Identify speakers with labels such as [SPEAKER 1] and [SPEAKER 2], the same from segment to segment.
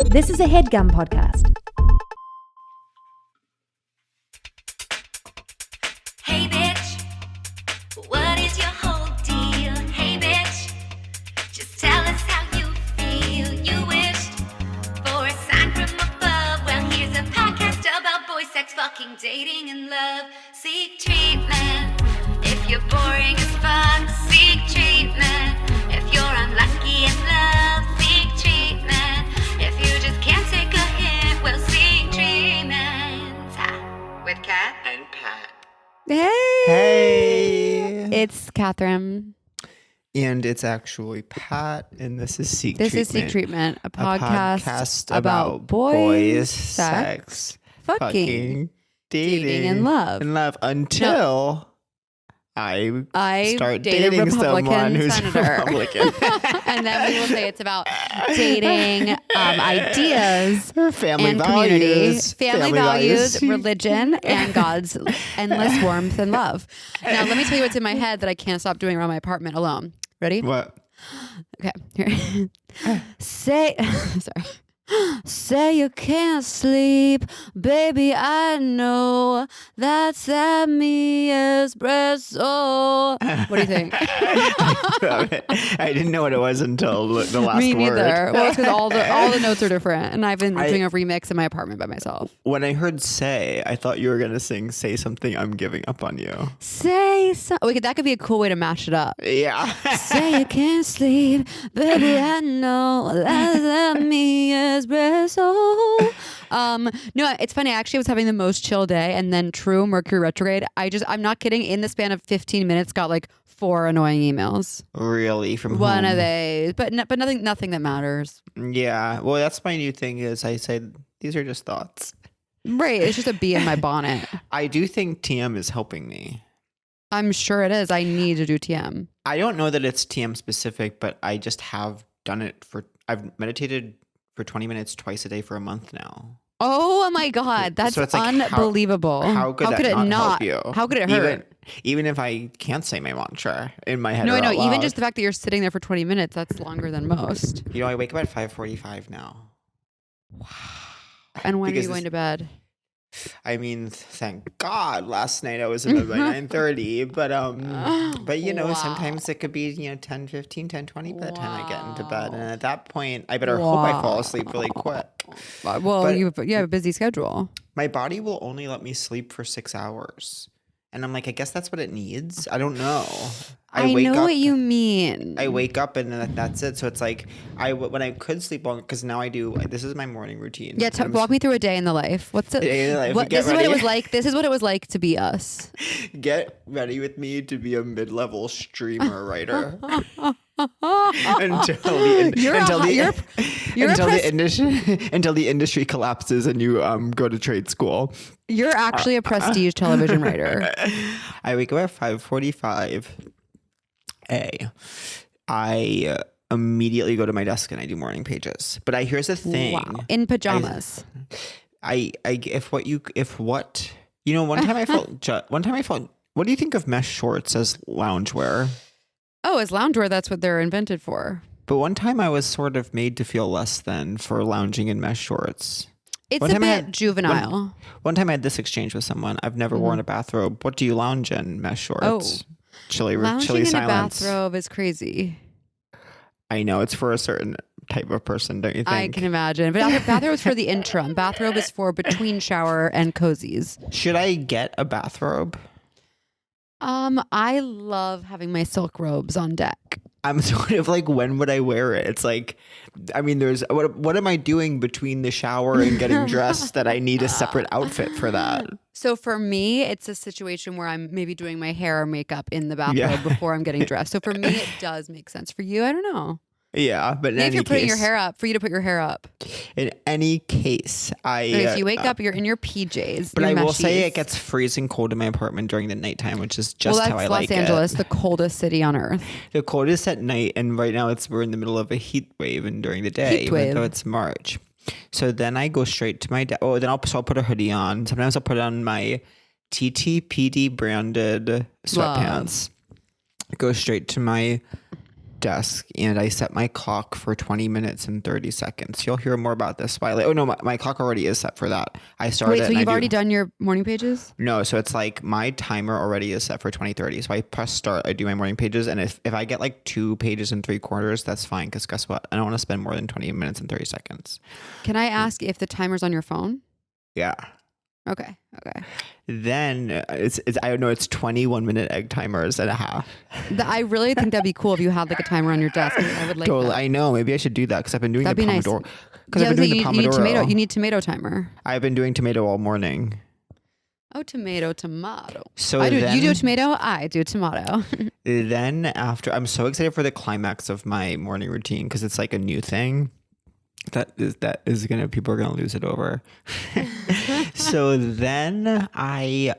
[SPEAKER 1] This is a Headgum podcast.
[SPEAKER 2] Hey bitch, what is your whole deal? Hey bitch, just tell us how you feel. You wished for a sign from above. Well, here's a podcast about boy sex, fucking, dating, and love. Seek treatment if you're boring as fuck. Seek treatment if you're unlucky in love. Seek treatment if you just can't take a hint. Well, seek treatment with Kat and Pat.
[SPEAKER 3] Hey.
[SPEAKER 4] It's Catherine.
[SPEAKER 3] And it's actually Pat, and this is Seek
[SPEAKER 4] This
[SPEAKER 3] Treatment.
[SPEAKER 4] is Seek Treatment, a podcast
[SPEAKER 3] about
[SPEAKER 4] boys,
[SPEAKER 3] sex,
[SPEAKER 4] fucking,
[SPEAKER 3] dating,
[SPEAKER 4] and love.
[SPEAKER 3] Until I start
[SPEAKER 4] dated
[SPEAKER 3] dating
[SPEAKER 4] Republican
[SPEAKER 3] someone who's
[SPEAKER 4] senator.
[SPEAKER 3] Republican.
[SPEAKER 4] And then we will say it's about dating, ideas,
[SPEAKER 3] Family
[SPEAKER 4] and
[SPEAKER 3] values,
[SPEAKER 4] community, family values, religion, and God's endless warmth and love. Now, let me tell you what's in my head that I can't stop doing around my apartment alone. Ready?
[SPEAKER 3] What?
[SPEAKER 4] Okay, here. Say you can't sleep, baby, I know that's that me espresso. What do you think?
[SPEAKER 3] I didn't know what it was until the last
[SPEAKER 4] Me
[SPEAKER 3] word.
[SPEAKER 4] neither. Well, it's because all the notes are different, and I've been doing a remix in my apartment by myself.
[SPEAKER 3] When I heard "say," I thought you were gonna sing "Say Something I'm Giving Up on You."
[SPEAKER 4] Say so. That could be a cool way to mash it up.
[SPEAKER 3] Yeah.
[SPEAKER 4] Say you can't sleep, baby, I know that's that me espresso. No, it's funny. I actually was having the most chill day, and then true Mercury retrograde. I'm not kidding. In the span of 15 minutes, got like 4 annoying emails.
[SPEAKER 3] Really? From
[SPEAKER 4] One
[SPEAKER 3] whom?
[SPEAKER 4] of these, but nothing that matters.
[SPEAKER 3] Yeah. Well, that's my new thing is I said, these are just thoughts.
[SPEAKER 4] Right. It's just a bee in my bonnet.
[SPEAKER 3] I do think TM is helping me.
[SPEAKER 4] I'm sure it is. I need to do TM.
[SPEAKER 3] I don't know that it's TM specific, but I just have done it I've meditated for 20 minutes twice a day for a month now.
[SPEAKER 4] Oh my God. That's
[SPEAKER 3] So it's like,
[SPEAKER 4] unbelievable.
[SPEAKER 3] How could that
[SPEAKER 4] it
[SPEAKER 3] not help you?
[SPEAKER 4] How could it hurt?
[SPEAKER 3] Even if I can't say my mantra in my head.
[SPEAKER 4] No,
[SPEAKER 3] or
[SPEAKER 4] I know.
[SPEAKER 3] out
[SPEAKER 4] Even
[SPEAKER 3] loud.
[SPEAKER 4] just the fact that you're sitting there for 20 minutes, that's longer than most.
[SPEAKER 3] You know, I wake up at 5:45 now.
[SPEAKER 4] Wow. And when are
[SPEAKER 3] Because
[SPEAKER 4] you going to bed?
[SPEAKER 3] I mean, thank God last night I was in bed by 9:30, but you know,
[SPEAKER 4] Wow.
[SPEAKER 3] sometimes it could be, 10:15, 10:20 by the time I get into bed. And at that point, I better hope I fall asleep really quick.
[SPEAKER 4] Well,
[SPEAKER 3] But
[SPEAKER 4] you have a busy schedule.
[SPEAKER 3] my body will only let me sleep for 6 hours. And I'm like, I guess that's what it needs. I don't know.
[SPEAKER 4] I
[SPEAKER 3] wake
[SPEAKER 4] know
[SPEAKER 3] up,
[SPEAKER 4] what you mean.
[SPEAKER 3] I wake up and then that's it. So it's like when I could sleep longer, because now I do. This is my morning routine.
[SPEAKER 4] Yeah, walk me through a day in the life. What's it?
[SPEAKER 3] Day in the life. Get
[SPEAKER 4] This is what it
[SPEAKER 3] ready.
[SPEAKER 4] was like. This is what it was like to be us.
[SPEAKER 3] Get ready with me to be a mid-level streamer writer until the industry collapses and you go to trade school.
[SPEAKER 4] You're actually a prestige television writer.
[SPEAKER 3] I wake up at 5:45. I immediately go to my desk and I do morning pages. But here's the thing.
[SPEAKER 4] Wow. In pajamas.
[SPEAKER 3] One time I felt. What do you think of mesh shorts as loungewear?
[SPEAKER 4] Oh, as loungewear, that's what they're invented for.
[SPEAKER 3] But one time I was sort of made to feel less than for lounging in mesh shorts.
[SPEAKER 4] It's
[SPEAKER 3] One
[SPEAKER 4] a
[SPEAKER 3] time I
[SPEAKER 4] bit
[SPEAKER 3] had-
[SPEAKER 4] juvenile.
[SPEAKER 3] One time I had this exchange with someone. I've never worn a bathrobe. What do you lounge in? Mesh shorts. Chilly
[SPEAKER 4] Lounging in
[SPEAKER 3] silence.
[SPEAKER 4] a bathrobe is crazy.
[SPEAKER 3] I know it's for a certain type of person, don't you think?
[SPEAKER 4] I can imagine. But bathrobe is for the interim. Bathrobe is for between shower and cozies.
[SPEAKER 3] Should I get a bathrobe?
[SPEAKER 4] I love having my silk robes on deck.
[SPEAKER 3] I'm sort of like, when would I wear it? It's like, I mean, what am I doing between the shower and getting dressed that I need a separate outfit for that?
[SPEAKER 4] So for me, it's a situation where I'm maybe doing my hair or makeup in the bathrobe before I'm getting dressed. So for me, it does make sense. For you, I don't know.
[SPEAKER 3] Yeah, but in
[SPEAKER 4] Maybe if
[SPEAKER 3] any
[SPEAKER 4] you're putting
[SPEAKER 3] case,
[SPEAKER 4] your hair up, for you to put your hair up.
[SPEAKER 3] in any case,
[SPEAKER 4] If you wake up, you're in your PJs.
[SPEAKER 3] But
[SPEAKER 4] your
[SPEAKER 3] I will
[SPEAKER 4] meshies.
[SPEAKER 3] say it gets freezing cold in my apartment during the nighttime, which is just
[SPEAKER 4] that's
[SPEAKER 3] how I
[SPEAKER 4] Los
[SPEAKER 3] like
[SPEAKER 4] Angeles,
[SPEAKER 3] it.
[SPEAKER 4] the coldest city on earth.
[SPEAKER 3] The coldest at night, and right now we're in the middle of a heat wave, and during the day,
[SPEAKER 4] Heat
[SPEAKER 3] even
[SPEAKER 4] wave.
[SPEAKER 3] though it's March. So then I go straight to my desk. Oh, then I'll put a hoodie on. Sometimes I'll put on my TTPD branded sweatpants. Go straight to my desk and I set my clock for 20 minutes and 30 seconds. You'll hear more about this while. Oh no, my clock already is set for that. I started.
[SPEAKER 4] Wait, so you've already done your morning pages?
[SPEAKER 3] No, so it's like my timer already is set for 20:30. So I press start, I do my morning pages, and if I get like 2 pages and 3/4, that's fine, because guess what? I don't want to spend more than 20 minutes and 30 seconds.
[SPEAKER 4] Can I ask if the timer's on your phone?
[SPEAKER 3] Yeah.
[SPEAKER 4] Okay.
[SPEAKER 3] Then I know it's 21-minute egg timers and a half.
[SPEAKER 4] I really think that'd be cool if you had like a timer on your desk. I would like
[SPEAKER 3] Totally.
[SPEAKER 4] that.
[SPEAKER 3] I know. Maybe I should do that, because I've been doing
[SPEAKER 4] That'd
[SPEAKER 3] the
[SPEAKER 4] be nice.
[SPEAKER 3] Pomodoro. Because I've been doing the Pomodoro.
[SPEAKER 4] You need tomato timer.
[SPEAKER 3] I've been doing tomato all morning.
[SPEAKER 4] Oh, tomato.
[SPEAKER 3] So
[SPEAKER 4] you
[SPEAKER 3] then,
[SPEAKER 4] do tomato, I do tomato.
[SPEAKER 3] Then after, I'm so excited for the climax of my morning routine, because it's like a new thing. People are gonna lose it over. So then I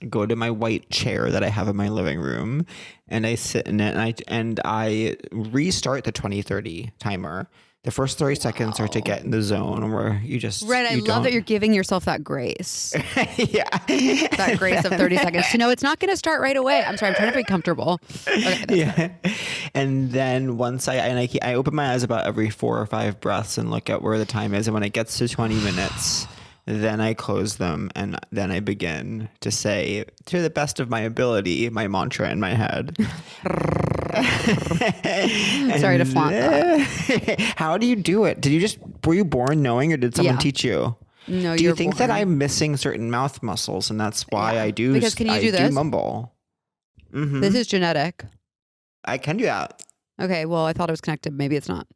[SPEAKER 3] go to my white chair that I have in my living room, and I sit in it, and I restart the 20:30 timer. The first 30 seconds are to get in the zone where you just
[SPEAKER 4] Right, I love that you're giving yourself that grace.
[SPEAKER 3] Yeah.
[SPEAKER 4] That grace of 30 seconds to know it's not going to start right away. I'm sorry, I'm trying to be comfortable. Okay,
[SPEAKER 3] Yeah. And then once I open my eyes about every 4 or 5 breaths and look at where the time is, and when it gets to 20 minutes, then I close them, and then I begin to say, to the best of my ability, my mantra in my head.
[SPEAKER 4] Sorry to flaunt that.
[SPEAKER 3] How do you do it? Were you born knowing, or did someone teach you?
[SPEAKER 4] No,
[SPEAKER 3] Do you
[SPEAKER 4] you're
[SPEAKER 3] think
[SPEAKER 4] born.
[SPEAKER 3] that I'm missing certain mouth muscles, and that's why I do?
[SPEAKER 4] Because can you do
[SPEAKER 3] I
[SPEAKER 4] this?
[SPEAKER 3] do mumble. Mm-hmm.
[SPEAKER 4] This is genetic.
[SPEAKER 3] I can do that.
[SPEAKER 4] Okay, well, I thought it was connected. Maybe it's not.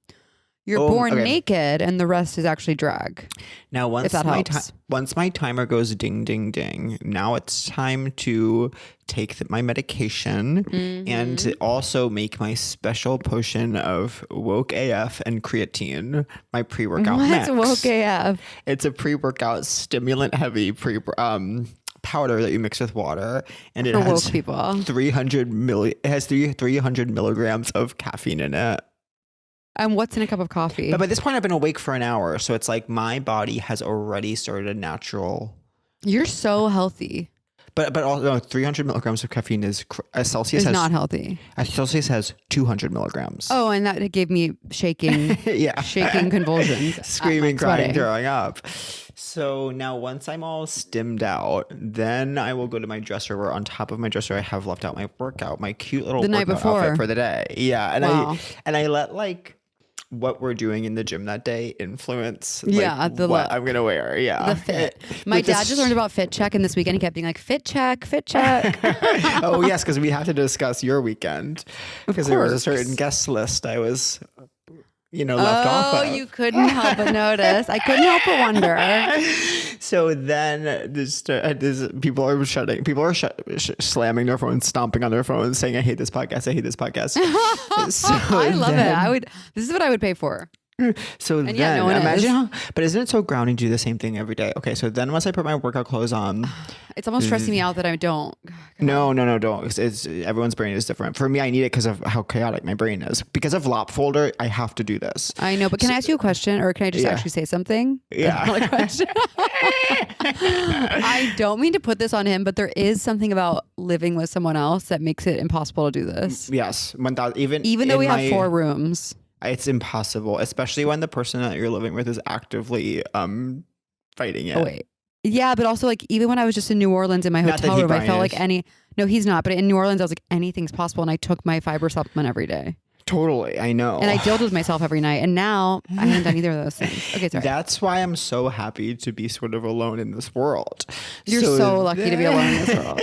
[SPEAKER 4] You're
[SPEAKER 3] Oh,
[SPEAKER 4] born
[SPEAKER 3] okay.
[SPEAKER 4] naked, and the rest is actually drag.
[SPEAKER 3] Now,
[SPEAKER 4] If that helps.
[SPEAKER 3] once my timer goes ding, ding, ding, now it's time to take my medication and to also make my special potion of Woke AF and creatine, my pre-workout mix.
[SPEAKER 4] What's woke AF?
[SPEAKER 3] It's a pre-workout stimulant-heavy powder that you mix with water, and it
[SPEAKER 4] For
[SPEAKER 3] has
[SPEAKER 4] woke people.
[SPEAKER 3] 300 milligrams of caffeine in it.
[SPEAKER 4] And what's in a cup of coffee?
[SPEAKER 3] But by this point, I've been awake for an hour, so it's like my body has already started a natural.
[SPEAKER 4] You're so healthy.
[SPEAKER 3] But also, no, 300 milligrams of caffeine is Celsius
[SPEAKER 4] It's
[SPEAKER 3] has
[SPEAKER 4] not healthy.
[SPEAKER 3] Celsius has 200 milligrams.
[SPEAKER 4] Oh, and that gave me shaking,
[SPEAKER 3] Yeah,
[SPEAKER 4] shaking convulsions,
[SPEAKER 3] screaming, crying,
[SPEAKER 4] sweating.
[SPEAKER 3] throwing up. So now, once I'm all stimmed out, then I will go to my dresser, where on top of my dresser I have left out my workout, my cute little
[SPEAKER 4] The night
[SPEAKER 3] workout
[SPEAKER 4] before.
[SPEAKER 3] outfit for the day. Yeah, and
[SPEAKER 4] Wow.
[SPEAKER 3] I let like what we're doing in the gym that day influence like,
[SPEAKER 4] Yeah, the
[SPEAKER 3] what
[SPEAKER 4] look.
[SPEAKER 3] I'm gonna wear. Yeah,
[SPEAKER 4] The fit. My
[SPEAKER 3] With
[SPEAKER 4] dad
[SPEAKER 3] this-
[SPEAKER 4] just learned about Fit Check, and this weekend he kept being like, Fit Check, Fit Check.
[SPEAKER 3] Oh yes, because we have to discuss your weekend, because there was a
[SPEAKER 4] course.
[SPEAKER 3] certain guest list I was, left off
[SPEAKER 4] Oh,
[SPEAKER 3] of.
[SPEAKER 4] you couldn't help but notice. I couldn't help but wonder.
[SPEAKER 3] So then this people are slamming their phones, stomping on their phones, saying, "I hate this podcast. I hate this podcast." So
[SPEAKER 4] I love
[SPEAKER 3] then-
[SPEAKER 4] it. This is what I would pay for.
[SPEAKER 3] So
[SPEAKER 4] And
[SPEAKER 3] then
[SPEAKER 4] yet no one
[SPEAKER 3] imagine
[SPEAKER 4] is.
[SPEAKER 3] how, but isn't it so grounding to do the same thing every day? Okay, so then once I put my workout clothes on,
[SPEAKER 4] It's almost stressing me out that I don't.
[SPEAKER 3] no, don't. It's everyone's brain is different. For me, I need it because of how chaotic my brain is. Because of Lop folder, I have to do this.
[SPEAKER 4] I know, but can I ask you a question, or can I just
[SPEAKER 3] Yeah.
[SPEAKER 4] actually say something?
[SPEAKER 3] Yeah.
[SPEAKER 4] Not a question. I don't mean to put this on him, but there is something about living with someone else that makes it impossible to do this.
[SPEAKER 3] Yes, 1,000.
[SPEAKER 4] Even though
[SPEAKER 3] in
[SPEAKER 4] we have
[SPEAKER 3] my-
[SPEAKER 4] 4 rooms.
[SPEAKER 3] It's impossible, especially when the person that you're living with is actively fighting it.
[SPEAKER 4] Oh wait. Yeah, but also like even when I was just in New Orleans in my
[SPEAKER 3] Not that
[SPEAKER 4] hotel
[SPEAKER 3] he
[SPEAKER 4] room, I
[SPEAKER 3] probably
[SPEAKER 4] felt
[SPEAKER 3] is.
[SPEAKER 4] like no, he's not. But in New Orleans, I was like anything's possible, and I took my fiber supplement every day,
[SPEAKER 3] Totally, I know.
[SPEAKER 4] and I dealt with myself every night. And now I haven't done either of those things. Okay, sorry.
[SPEAKER 3] That's why I'm so happy to be sort of alone in this world.
[SPEAKER 4] You're so lucky to be alone in this world.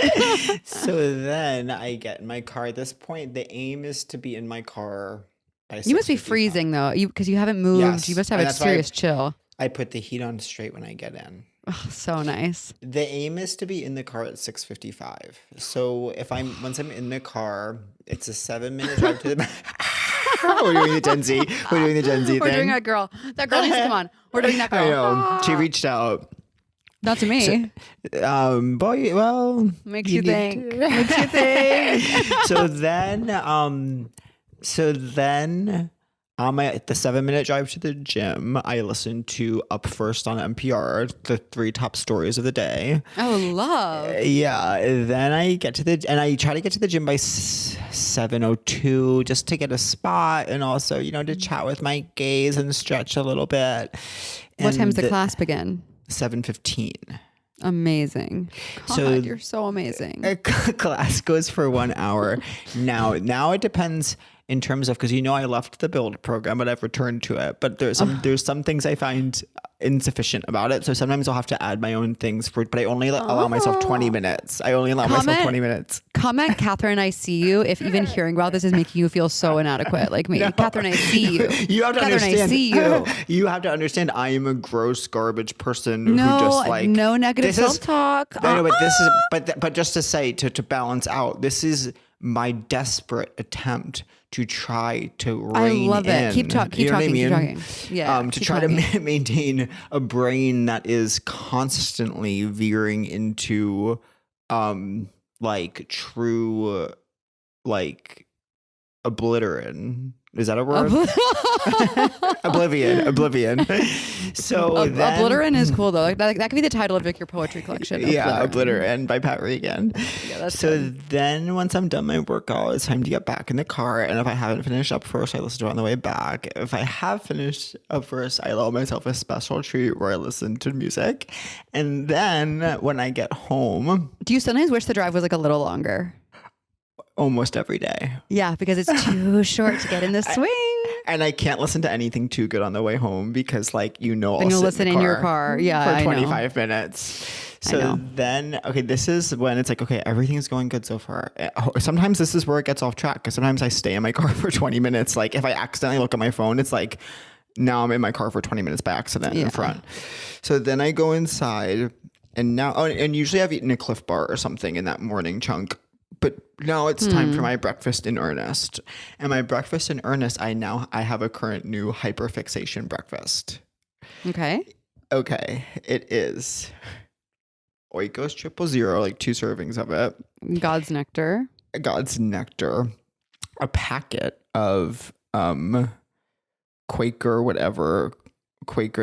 [SPEAKER 3] So then I get in my car. At this point, the aim is to be in my car by
[SPEAKER 4] You must be
[SPEAKER 3] 6:55.
[SPEAKER 4] freezing though, because you haven't moved.
[SPEAKER 3] Yes,
[SPEAKER 4] You must have
[SPEAKER 3] and
[SPEAKER 4] a
[SPEAKER 3] that's why
[SPEAKER 4] serious chill.
[SPEAKER 3] I put the heat on straight when I get in.
[SPEAKER 4] Oh, so nice.
[SPEAKER 3] The aim is to be in the car at 6:55. So once I'm in the car, it's a 7-minute drive to the. We're doing the Gen Z. We're doing the Gen Z
[SPEAKER 4] We're
[SPEAKER 3] thing.
[SPEAKER 4] doing that girl. That girl needs to come on. We're doing that girl.
[SPEAKER 3] I know. She reached out.
[SPEAKER 4] Not to me.
[SPEAKER 3] Boy, well,
[SPEAKER 4] Makes you
[SPEAKER 3] need-
[SPEAKER 4] think. Makes you think.
[SPEAKER 3] so then On the 7-minute drive to the gym, I listen to Up First on NPR, the 3 top stories of the day.
[SPEAKER 4] Oh, love.
[SPEAKER 3] Yeah. Then I get to I try to get to the gym by 7:02 just to get a spot and also, to chat with my gays and stretch a little bit.
[SPEAKER 4] What time's the class begin?
[SPEAKER 3] 7:15.
[SPEAKER 4] Amazing. God,
[SPEAKER 3] So-
[SPEAKER 4] you're so amazing.
[SPEAKER 3] Class goes for 1 hour. Now it depends in terms of, because I left the build program, but I've returned to it. But there's some things I find insufficient about it. So sometimes I'll have to add my own things but I only allow myself 20 minutes. I only allow myself 20 minutes.
[SPEAKER 4] Comment, Catherine, I see you. If even hearing about this is making you feel so inadequate like me. No. Catherine, I see you.
[SPEAKER 3] You have to
[SPEAKER 4] Catherine,
[SPEAKER 3] understand.
[SPEAKER 4] I see you.
[SPEAKER 3] You have to understand I am a gross garbage person who
[SPEAKER 4] No,
[SPEAKER 3] just like
[SPEAKER 4] no negative self-talk.
[SPEAKER 3] I know, but this is but just to say to balance out, this is my desperate attempt to try to rein
[SPEAKER 4] I love
[SPEAKER 3] in.
[SPEAKER 4] it. Keep talking.
[SPEAKER 3] You know what I mean?
[SPEAKER 4] Keep talking. Yeah.
[SPEAKER 3] To try to maintain a brain that is constantly veering into like true like obliterin. Is that a word? Oblivion. So
[SPEAKER 4] Obliterin is cool though. Like that could be the title of like your poetry collection.
[SPEAKER 3] Yeah, Obliterin by Pat Regan.
[SPEAKER 4] Yeah, that's
[SPEAKER 3] so
[SPEAKER 4] good.
[SPEAKER 3] then once I'm done my workout, it's time to get back in the car. And if I haven't finished Up First, I listen to it on the way back. If I have finished Up First, I allow myself a special treat where I listen to music. And then when I get home,
[SPEAKER 4] Do you sometimes wish the drive was like a little longer?
[SPEAKER 3] almost every day.
[SPEAKER 4] Yeah, because it's too short to get in the swing.
[SPEAKER 3] And I can't listen to anything too good on the way home because
[SPEAKER 4] Then
[SPEAKER 3] I'll
[SPEAKER 4] you'll
[SPEAKER 3] sit
[SPEAKER 4] listen in your car. Yeah,
[SPEAKER 3] for
[SPEAKER 4] I know.
[SPEAKER 3] 25 minutes.
[SPEAKER 4] I
[SPEAKER 3] So
[SPEAKER 4] know.
[SPEAKER 3] then, this is when it's like, okay, everything's going good so far. Sometimes this is where it gets off track because sometimes I stay in my car for 20 minutes. Like if I accidentally look at my phone, it's like, now I'm in my car for 20 minutes by accident in front. So then I go inside and and usually I've eaten a Cliff Bar or something in that morning chunk. But now it's time for my breakfast in earnest. And my breakfast in earnest, I have a current new hyper-fixation breakfast.
[SPEAKER 4] Okay.
[SPEAKER 3] Okay, it is Oikos 000, like 2 servings of it.
[SPEAKER 4] God's nectar.
[SPEAKER 3] God's nectar, a packet of Quaker Quaker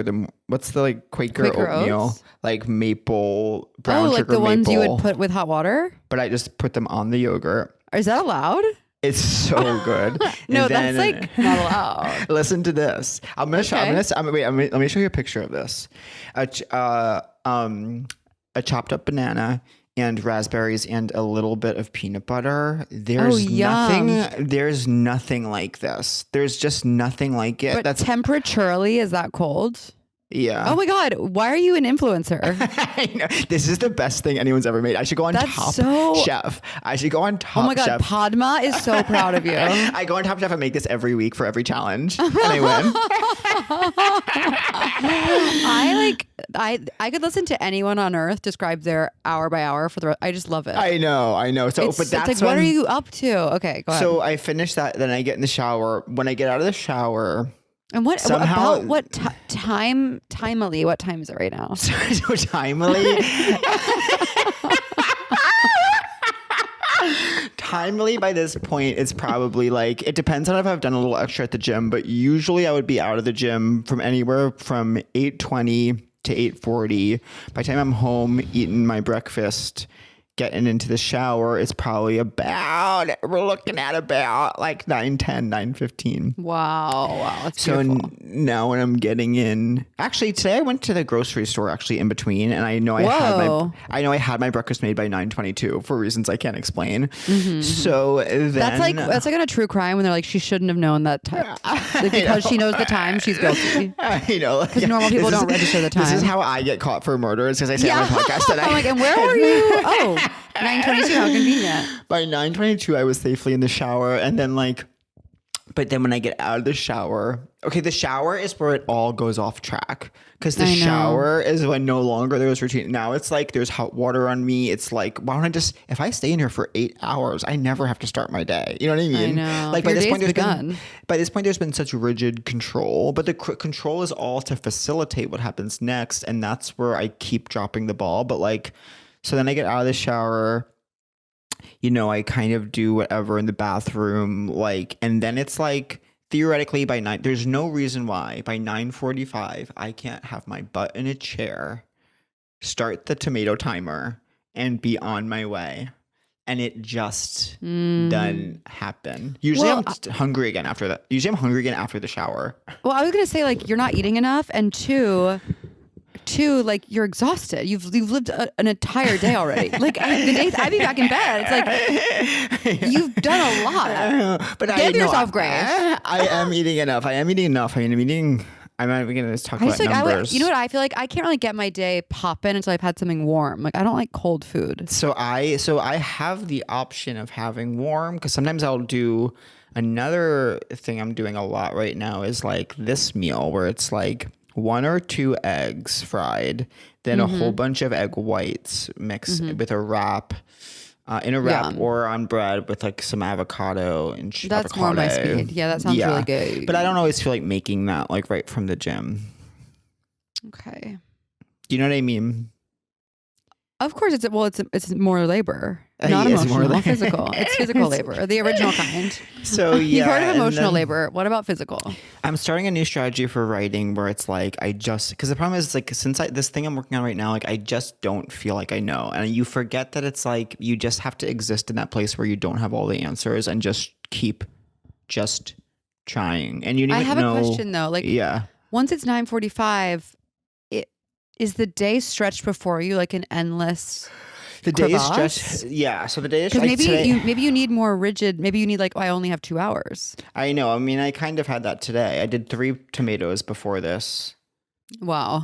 [SPEAKER 3] oatmeal,
[SPEAKER 4] Oats?
[SPEAKER 3] like maple brown
[SPEAKER 4] like
[SPEAKER 3] sugar
[SPEAKER 4] the ones
[SPEAKER 3] maple.
[SPEAKER 4] you would put with hot water?
[SPEAKER 3] But I just put them on the yogurt.
[SPEAKER 4] Is that allowed?
[SPEAKER 3] It's so good.
[SPEAKER 4] No,
[SPEAKER 3] And
[SPEAKER 4] that's
[SPEAKER 3] then-
[SPEAKER 4] like not allowed.
[SPEAKER 3] Listen to this. I'm gonna show. Let me show you a picture of this. A chopped up banana and raspberries and a little bit of peanut butter. There's
[SPEAKER 4] yum.
[SPEAKER 3] nothing like this. There's just nothing like it.
[SPEAKER 4] But
[SPEAKER 3] That's
[SPEAKER 4] temperaturely, is that cold?
[SPEAKER 3] yeah.
[SPEAKER 4] Oh my God. Why are you an influencer?
[SPEAKER 3] I know. This is the best thing anyone's ever made. I should go on
[SPEAKER 4] That's
[SPEAKER 3] Top
[SPEAKER 4] so-
[SPEAKER 3] Chef. I should go on Top
[SPEAKER 4] Oh my God.
[SPEAKER 3] Chef.
[SPEAKER 4] Padma is so proud of you.
[SPEAKER 3] I go on Top Chef and make this every week for every challenge, and I win.
[SPEAKER 4] I could listen to anyone on earth describe their hour by hour for the. I just love it.
[SPEAKER 3] I know. So,
[SPEAKER 4] it's,
[SPEAKER 3] but
[SPEAKER 4] it's
[SPEAKER 3] that's
[SPEAKER 4] like, what
[SPEAKER 3] when-
[SPEAKER 4] are you up to? Okay, go ahead.
[SPEAKER 3] So I finish that, then I get in the shower. When I get out of the shower,
[SPEAKER 4] and what
[SPEAKER 3] somehow-
[SPEAKER 4] about what timely? What time is it right now?
[SPEAKER 3] so timely. Timely by this point, it's probably like, it depends on if I've done a little extra at the gym, but usually I would be out of the gym from anywhere from 8:20 to 8:40. By the time I'm home, eating my breakfast, getting into the shower, it's probably we're looking at about like 9:10, 9:15.
[SPEAKER 4] Wow, that's
[SPEAKER 3] So
[SPEAKER 4] beautiful.
[SPEAKER 3] now when I'm getting in, actually today I went to the grocery store actually in between, and I know I had my breakfast made by 9:22 for reasons I can't explain. So then
[SPEAKER 4] That's like on a true crime when they're like, she shouldn't have known that time. Like, because she knows the time, she's guilty.
[SPEAKER 3] Because
[SPEAKER 4] normal people don't register the
[SPEAKER 3] This is
[SPEAKER 4] time.
[SPEAKER 3] how I get caught for murder, is because I say on my podcast that
[SPEAKER 4] I'm like, and where were you? Oh, 9:22. How convenient.
[SPEAKER 3] by 9:22 I was safely in the shower, and then but then when I get out of the shower, the shower is where it all goes off track, because the
[SPEAKER 4] I know.
[SPEAKER 3] shower is when no longer there's routine. Now it's like there's hot water on me. It's like, why don't I just, if I stay in here for 8 hours, I never have to start my day. You know what I mean?
[SPEAKER 4] I know.
[SPEAKER 3] Like
[SPEAKER 4] Your
[SPEAKER 3] by this
[SPEAKER 4] day's
[SPEAKER 3] point,
[SPEAKER 4] begun.
[SPEAKER 3] by this point, there's been such rigid control, but the control is all to facilitate what happens next, and that's where I keep dropping the ball. But so then I get out of the shower. I kind of do whatever in the bathroom, and then it's like theoretically by 9, there's no reason why by 9:45 I can't have my butt in a chair, start the tomato timer, and be on my way. And it just doesn't happen. Usually
[SPEAKER 4] Well,
[SPEAKER 3] I'm hungry again after that. Usually I'm hungry again after the shower.
[SPEAKER 4] Well, I was gonna say like you're not eating enough, and two, like you're exhausted. You've lived an entire day already. Like the days I'd be back in bed. It's like you've done a lot.
[SPEAKER 3] But
[SPEAKER 4] Give yourself grace.
[SPEAKER 3] I am eating enough. I am eating enough. I am eating. I'm not even gonna talk about numbers.
[SPEAKER 4] You know what I feel like? I can't really get my day popping until I've had something warm. Like I don't like cold food.
[SPEAKER 3] So I have the option of having warm because sometimes I'll do another thing I'm doing a lot right now is like this meal where it's like 1 or 2 eggs fried, then a whole bunch of egg whites mixed with a wrap. In a wrap or on bread with like some avocado and
[SPEAKER 4] That's more my speed. Yeah, that sounds really good.
[SPEAKER 3] But I don't always feel like making that like right from the gym.
[SPEAKER 4] Okay.
[SPEAKER 3] Do you know what I mean?
[SPEAKER 4] Of course, it's more labor, not
[SPEAKER 3] It's
[SPEAKER 4] emotional,
[SPEAKER 3] more
[SPEAKER 4] not physical. It's physical labor, the original kind.
[SPEAKER 3] So
[SPEAKER 4] You've heard of emotional labor. What about physical?
[SPEAKER 3] I'm starting a new strategy for writing where it's like because the problem is like since this thing I'm working on right now, like I just don't feel like I know, and you forget that it's like you just have to exist in that place where you don't have all the answers and just keep just trying. And you need
[SPEAKER 4] I have
[SPEAKER 3] know,
[SPEAKER 4] a question though. Like, once it's 9:45. Is the day stretched before you like an endless
[SPEAKER 3] the day is
[SPEAKER 4] crevasse?
[SPEAKER 3] stretched? Yeah. So the day is
[SPEAKER 4] because
[SPEAKER 3] like
[SPEAKER 4] maybe you need more rigid. Maybe you need like I only have 2 hours.
[SPEAKER 3] I know. I mean, I kind of had that today. I did 3 tomatoes before this.
[SPEAKER 4] Wow.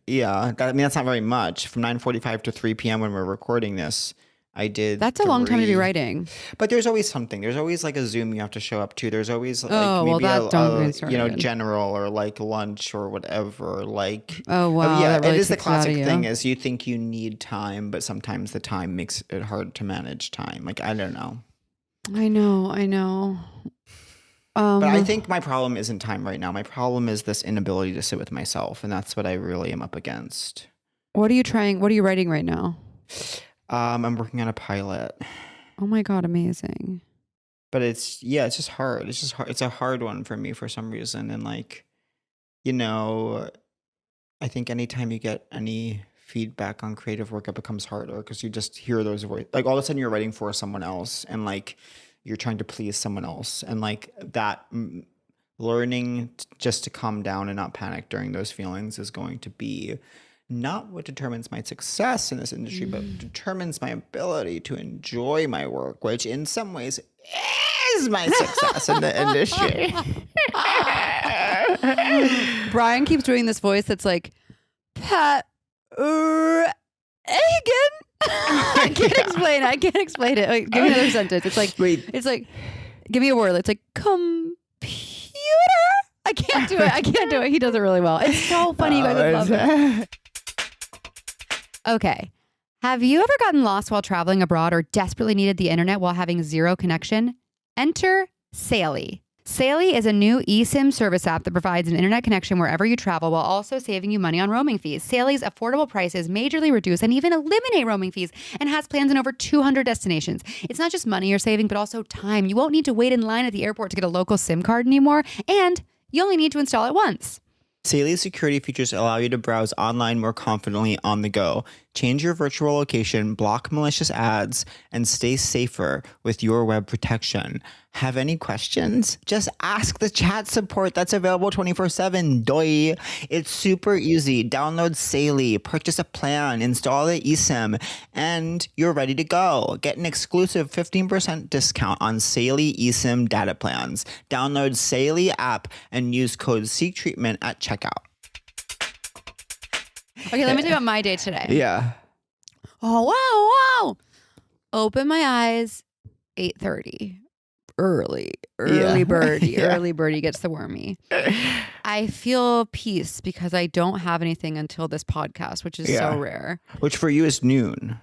[SPEAKER 3] Yeah. That's not very much. From 9:45 to 3 p.m. when we're recording this, I did.
[SPEAKER 4] That's a long time to be writing.
[SPEAKER 3] But there's always something. There's always like a Zoom you have to show up to. There's always like maybe general or like lunch or whatever. Like
[SPEAKER 4] wow.
[SPEAKER 3] Yeah,
[SPEAKER 4] really
[SPEAKER 3] it is the
[SPEAKER 4] takes it out of
[SPEAKER 3] classic
[SPEAKER 4] you.
[SPEAKER 3] thing is you think you need time, but sometimes the time makes it hard to manage time. Like I don't know.
[SPEAKER 4] I know.
[SPEAKER 3] But I think my problem isn't time right now. My problem is this inability to sit with myself, and that's what I really am up against.
[SPEAKER 4] What are you trying? What are you writing right now?
[SPEAKER 3] I'm working on a pilot.
[SPEAKER 4] Oh my God, amazing.
[SPEAKER 3] But it's just hard. It's just hard. It's a hard one for me for some reason. And like, I think anytime you get any feedback on creative work, it becomes harder because you just hear those voices. Like all of a sudden you're writing for someone else and like you're trying to please someone else. And like that learning just to calm down and not panic during those feelings is going to be not what determines my success in this industry, but determines my ability to enjoy my work, which in some ways is my success in the industry.
[SPEAKER 4] Brian keeps doing this voice that's like, Pat Hagen. I can't explain it. Like, give me another sentence. It's like, it's like, give me a word. It's like computer. I can't do it. He does it really well. It's so funny. You guys would love it. Okay. Have you ever gotten lost while traveling abroad or desperately needed the internet while having zero connection? Enter Saley. Saley is a new eSIM service app that provides an internet connection wherever you travel while also saving you money on roaming fees. Saley's affordable prices majorly reduce and even eliminate roaming fees and has plans in over 200 destinations. It's not just money you're saving, but also time. You won't need to wait in line at the airport to get a local SIM card anymore, and you only need to install it once.
[SPEAKER 3] Saley's security features allow you to browse online more confidently on the go. Change your virtual location, block malicious ads, and stay safer with your web protection. Have any questions? Just ask the chat support that's available 24/7. Doi. It's super easy. Download Saley, purchase a plan, install the eSIM, and you're ready to go. Get an exclusive 15% discount on Saley eSIM data plans. Download Saley app and use code SEEKTreatment at checkout.
[SPEAKER 4] Okay, let me tell you about my day today.
[SPEAKER 3] Yeah.
[SPEAKER 4] Oh, wow. Open my eyes, 8:30. Early birdie.
[SPEAKER 3] Yeah.
[SPEAKER 4] Early birdie gets the wormy. I feel peace because I don't have anything until this podcast, which is so rare.
[SPEAKER 3] Which for you is noon.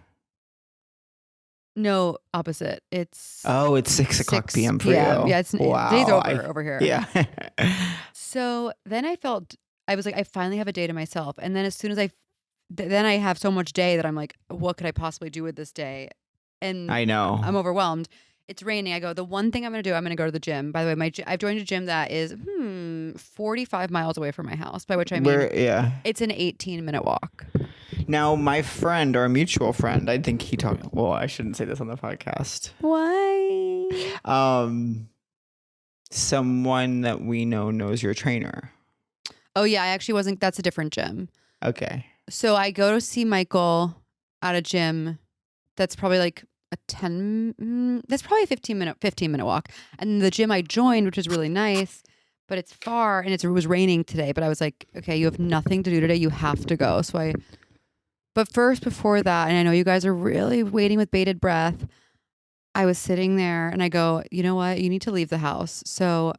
[SPEAKER 4] No, opposite. It's
[SPEAKER 3] 6 o'clock p.m. for you.
[SPEAKER 4] Yeah, it's
[SPEAKER 3] wow.
[SPEAKER 4] day's over here.
[SPEAKER 3] Yeah.
[SPEAKER 4] So then I was like, I finally have a day to myself. And then as soon as then I have so much day that I'm like, what could I possibly do with this day? And
[SPEAKER 3] I know.
[SPEAKER 4] I'm overwhelmed. it's raining. I go, the one thing I'm going to do, I'm going to go to the gym. By the way, I've joined a gym that is 45 miles away from my house, by which I mean it's an 18-minute walk.
[SPEAKER 3] Now, my friend, our mutual friend, I think he talked. Well, I shouldn't say this on the podcast.
[SPEAKER 4] Why?
[SPEAKER 3] Someone that we know knows your trainer.
[SPEAKER 4] Oh, yeah. I actually wasn't. That's a different gym.
[SPEAKER 3] Okay.
[SPEAKER 4] So I go to see Michael at a gym that's probably like that's probably a 15-minute walk. And the gym I joined, which is really nice, but it's far and it was raining today. But I was like, okay, you have nothing to do today. You have to go. But first, before that, and I know you guys are really waiting with bated breath, I was sitting there and I go, you know what? You need to leave the house. So,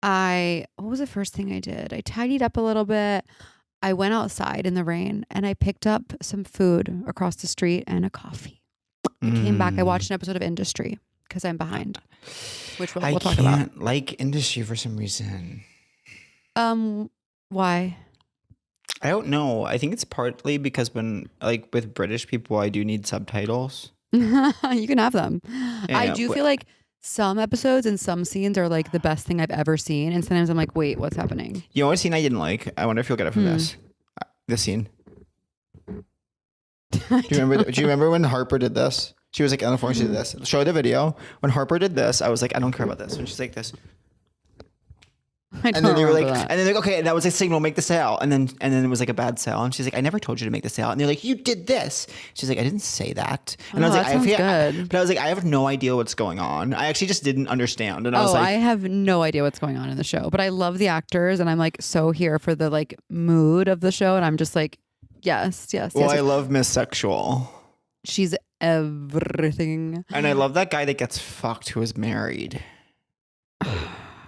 [SPEAKER 4] what was the first thing I did? I tidied up a little bit. I went outside in the rain and I picked up some food across the street and a coffee. I came back. I watched an episode of Industry because I'm behind, which we'll talk about.
[SPEAKER 3] I can't like Industry for some reason.
[SPEAKER 4] Why?
[SPEAKER 3] I don't know. I think it's partly because when like with British people, I do need subtitles.
[SPEAKER 4] You can have them.
[SPEAKER 3] Yeah,
[SPEAKER 4] I do feel like some episodes and some scenes are like the best thing I've ever seen. And sometimes I'm like, wait, what's happening?
[SPEAKER 3] You know what scene I didn't like? I wonder if you'll get it from this. This scene. Do you remember when Harper did this? She was like on the phone, she did this. Show the video. When Harper did this, I was like, I don't care about this. And she's like this. And then they were like, okay, that was a signal, make the sale. And then it was like a bad sale. And she's like, I never told you to make the sale. And they're like, you did this. She's like, I didn't say that. And I was like, but I was like, I have no idea what's going on. I actually just didn't understand. And I was like,
[SPEAKER 4] I have no idea what's going on in the show, but I love the actors and I'm like so here for the like mood of the show. And I'm just like, yes.
[SPEAKER 3] Well, I love Miss Sexual.
[SPEAKER 4] She's everything.
[SPEAKER 3] And I love that guy that gets fucked who is married.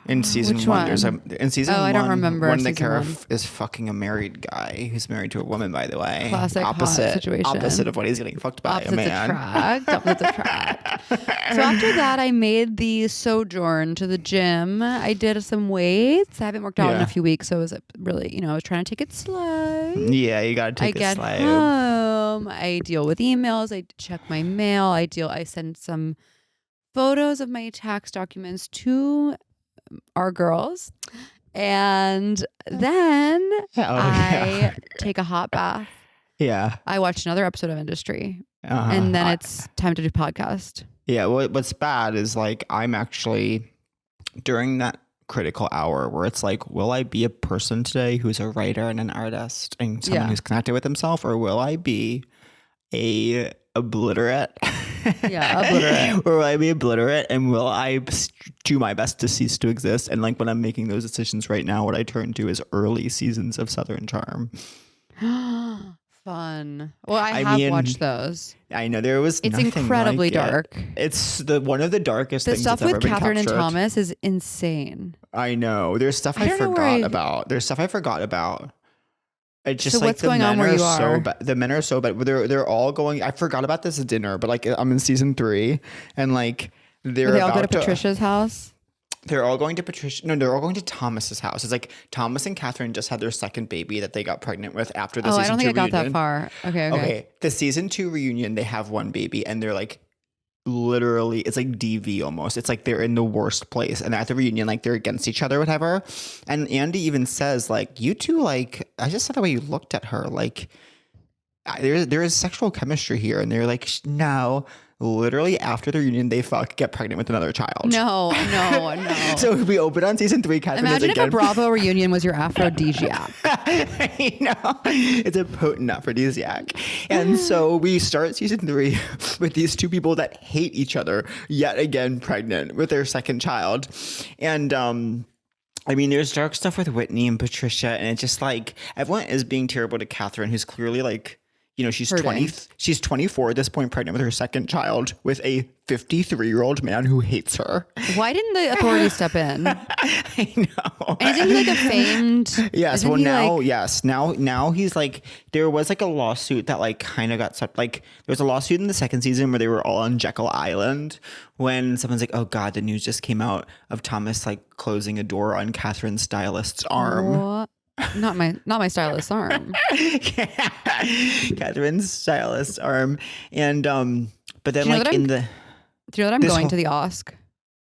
[SPEAKER 3] In season
[SPEAKER 4] Which
[SPEAKER 3] one,
[SPEAKER 4] one?
[SPEAKER 3] In season one,
[SPEAKER 4] I don't remember.
[SPEAKER 3] One of the characters is fucking a married guy who's married to a woman, by the way.
[SPEAKER 4] Classic
[SPEAKER 3] opposite
[SPEAKER 4] situation.
[SPEAKER 3] Opposite of what he's getting fucked by a man.
[SPEAKER 4] Opposites attract. So after that, I made the sojourn to the gym. I did some weights. I haven't worked out in a few weeks, so it was really, I was trying to take it slow.
[SPEAKER 3] Yeah, you gotta take it slow.
[SPEAKER 4] I get home. I deal with emails. I check my mail. I send some photos of my tax documents to our girls, and then I take a hot bath.
[SPEAKER 3] Yeah,
[SPEAKER 4] I watch another episode of Industry, and then it's time to do podcast.
[SPEAKER 3] Yeah, what's bad is like I'm actually during that critical hour where it's like, will I be a person today who's a writer and an artist and someone who's connected with himself, or will I be a obliterate? Obliterate. Or will I be obliterate, and will I do my best to cease to exist? And like when I'm making those decisions right now, what I turn to is early seasons of Southern Charm.
[SPEAKER 4] Fun. Well, I have watched those.
[SPEAKER 3] I know there was.
[SPEAKER 4] It's incredibly dark.
[SPEAKER 3] It's one of the darkest things
[SPEAKER 4] stuff
[SPEAKER 3] that's ever
[SPEAKER 4] with
[SPEAKER 3] been
[SPEAKER 4] Catherine
[SPEAKER 3] captured.
[SPEAKER 4] and Thomas is insane.
[SPEAKER 3] I know. There's stuff I forgot about. There's stuff I forgot about. It's just
[SPEAKER 4] so
[SPEAKER 3] like
[SPEAKER 4] what's going on where you are?
[SPEAKER 3] The men are so bad. They're all going. I forgot about this dinner, but like I'm in season 3, and like
[SPEAKER 4] they all go to Patricia's house.
[SPEAKER 3] They're all going to Patricia. No, they're all going to Thomas's house. It's like Thomas and Catherine just had their second baby that they got pregnant with after the season 2 reunion.
[SPEAKER 4] I don't think I got that far. Okay.
[SPEAKER 3] The season 2 reunion, they have one baby, and they're like. Literally, it's like DV almost. It's like they're in the worst place, and at the reunion, like they're against each other, whatever. And Andy even says, like, you two, like, I just saw the way you looked at her, like, there is sexual chemistry here, and they're like, no. Literally after the reunion, they get pregnant with another child.
[SPEAKER 4] No.
[SPEAKER 3] So we open on season 3. Catherine
[SPEAKER 4] Imagine if a Bravo reunion was your aphrodisiac.
[SPEAKER 3] I know. It's a potent aphrodisiac. And so we start season 3 with these two people that hate each other, yet again pregnant with their second child. And I mean, there's dark stuff with Whitney and Patricia, and it's just like everyone is being terrible to Catherine, who's clearly like, she's
[SPEAKER 4] hurting.
[SPEAKER 3] She's 24 at this point, pregnant with her second child with a 53-year-old man who hates her.
[SPEAKER 4] Why didn't the authorities step in?
[SPEAKER 3] I know.
[SPEAKER 4] And isn't he like a famed?
[SPEAKER 3] Yes. Well, now he's like, there was like a lawsuit that like kind of got stuck. Like there was a lawsuit in the second season where they were all on Jekyll Island when someone's like, oh God, the news just came out of Thomas like closing a door on Catherine's stylist's arm.
[SPEAKER 4] What? Not my stylist's arm.
[SPEAKER 3] Catherine's stylist arm. And but then
[SPEAKER 4] Do you know
[SPEAKER 3] like
[SPEAKER 4] that
[SPEAKER 3] in the
[SPEAKER 4] Do you know that I'm
[SPEAKER 3] This
[SPEAKER 4] going
[SPEAKER 3] whole-
[SPEAKER 4] to the OSC?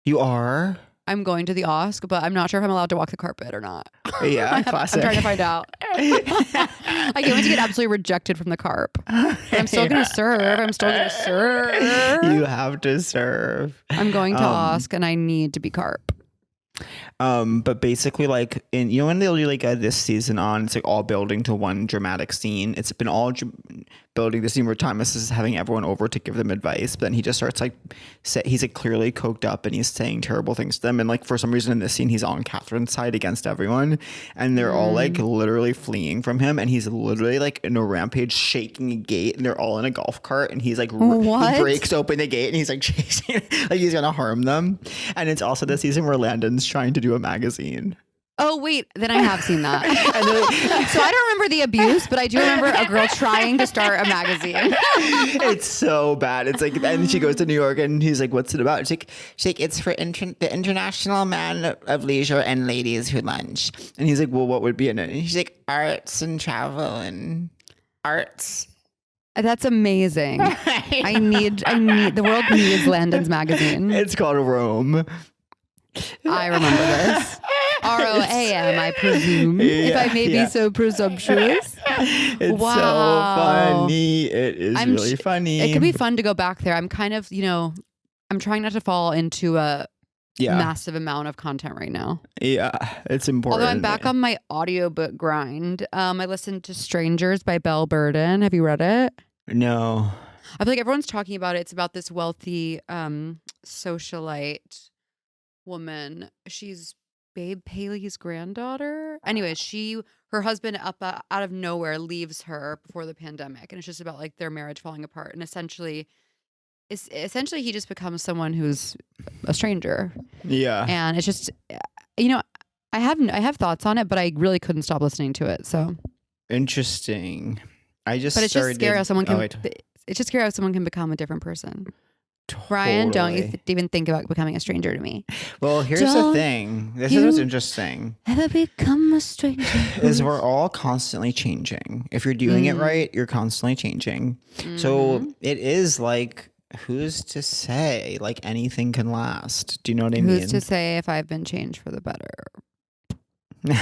[SPEAKER 3] you are?
[SPEAKER 4] I'm going to the OSC, but I'm not sure if I'm allowed to walk the carpet or not.
[SPEAKER 3] Yeah,
[SPEAKER 4] I'm
[SPEAKER 3] classic.
[SPEAKER 4] trying to find out. I can't wait to get absolutely rejected from the carp. But I'm still going to serve.
[SPEAKER 3] You have to serve.
[SPEAKER 4] I'm going to OSC and I need to be carp.
[SPEAKER 3] But basically, like when they'll do like this season on, it's like all building to one dramatic scene. It's been all building the scene where Thomas is having everyone over to give them advice, but then he just starts like he's like clearly coked up and he's saying terrible things to them. And like for some reason in this scene, he's on Catherine's side against everyone, and they're all like literally fleeing from him, and he's literally like in a rampage, shaking a gate, and they're all in a golf cart, and he's like he breaks open the gate and he's like chasing, like he's gonna harm them. And it's also the season where Landon's trying to do a magazine.
[SPEAKER 4] Oh, wait. Then I have seen that. So I don't remember the abuse, but I do remember a girl trying to start a magazine.
[SPEAKER 3] It's so bad. It's like, and she goes to New York and he's like, what's it about? She's like it's for the International Man of Leisure and Ladies Who Lunch. And he's like, well, what would be in it? And she's like, arts and travel and arts.
[SPEAKER 4] That's amazing. I need, the world needs Landon's magazine.
[SPEAKER 3] It's called Rome.
[SPEAKER 4] I remember this. ROAM, I presume, if I may be so presumptuous.
[SPEAKER 3] It's so funny. It is really funny.
[SPEAKER 4] It could be fun to go back there. I'm kind of, I'm trying not to fall into a massive amount of content right now.
[SPEAKER 3] Yeah, it's important.
[SPEAKER 4] Although I'm back on my audiobook grind. I listened to Strangers by Belle Burden. Have you read it?
[SPEAKER 3] No.
[SPEAKER 4] I feel like everyone's talking about it. It's about this wealthy socialite woman. She's Babe Paley's granddaughter. Anyways, her husband out of nowhere leaves her before the pandemic, and it's just about like their marriage falling apart. And essentially he just becomes someone who's a stranger. Yeah, and it's just I have thoughts on it, but I really couldn't stop listening to it. So
[SPEAKER 3] interesting.
[SPEAKER 4] It's just scary how someone can. It's just scary how someone can become a different person. Totally. Brian, don't you even think about becoming a stranger to me.
[SPEAKER 3] Well, here's the thing. This is what's interesting.
[SPEAKER 4] Ever become a stranger?
[SPEAKER 3] Is we're all constantly changing. If you're doing it right, you're constantly changing. So it is like, who's to say? Like anything can last. Do you know what I mean?
[SPEAKER 4] Who's to say if I've been changed for the better? Because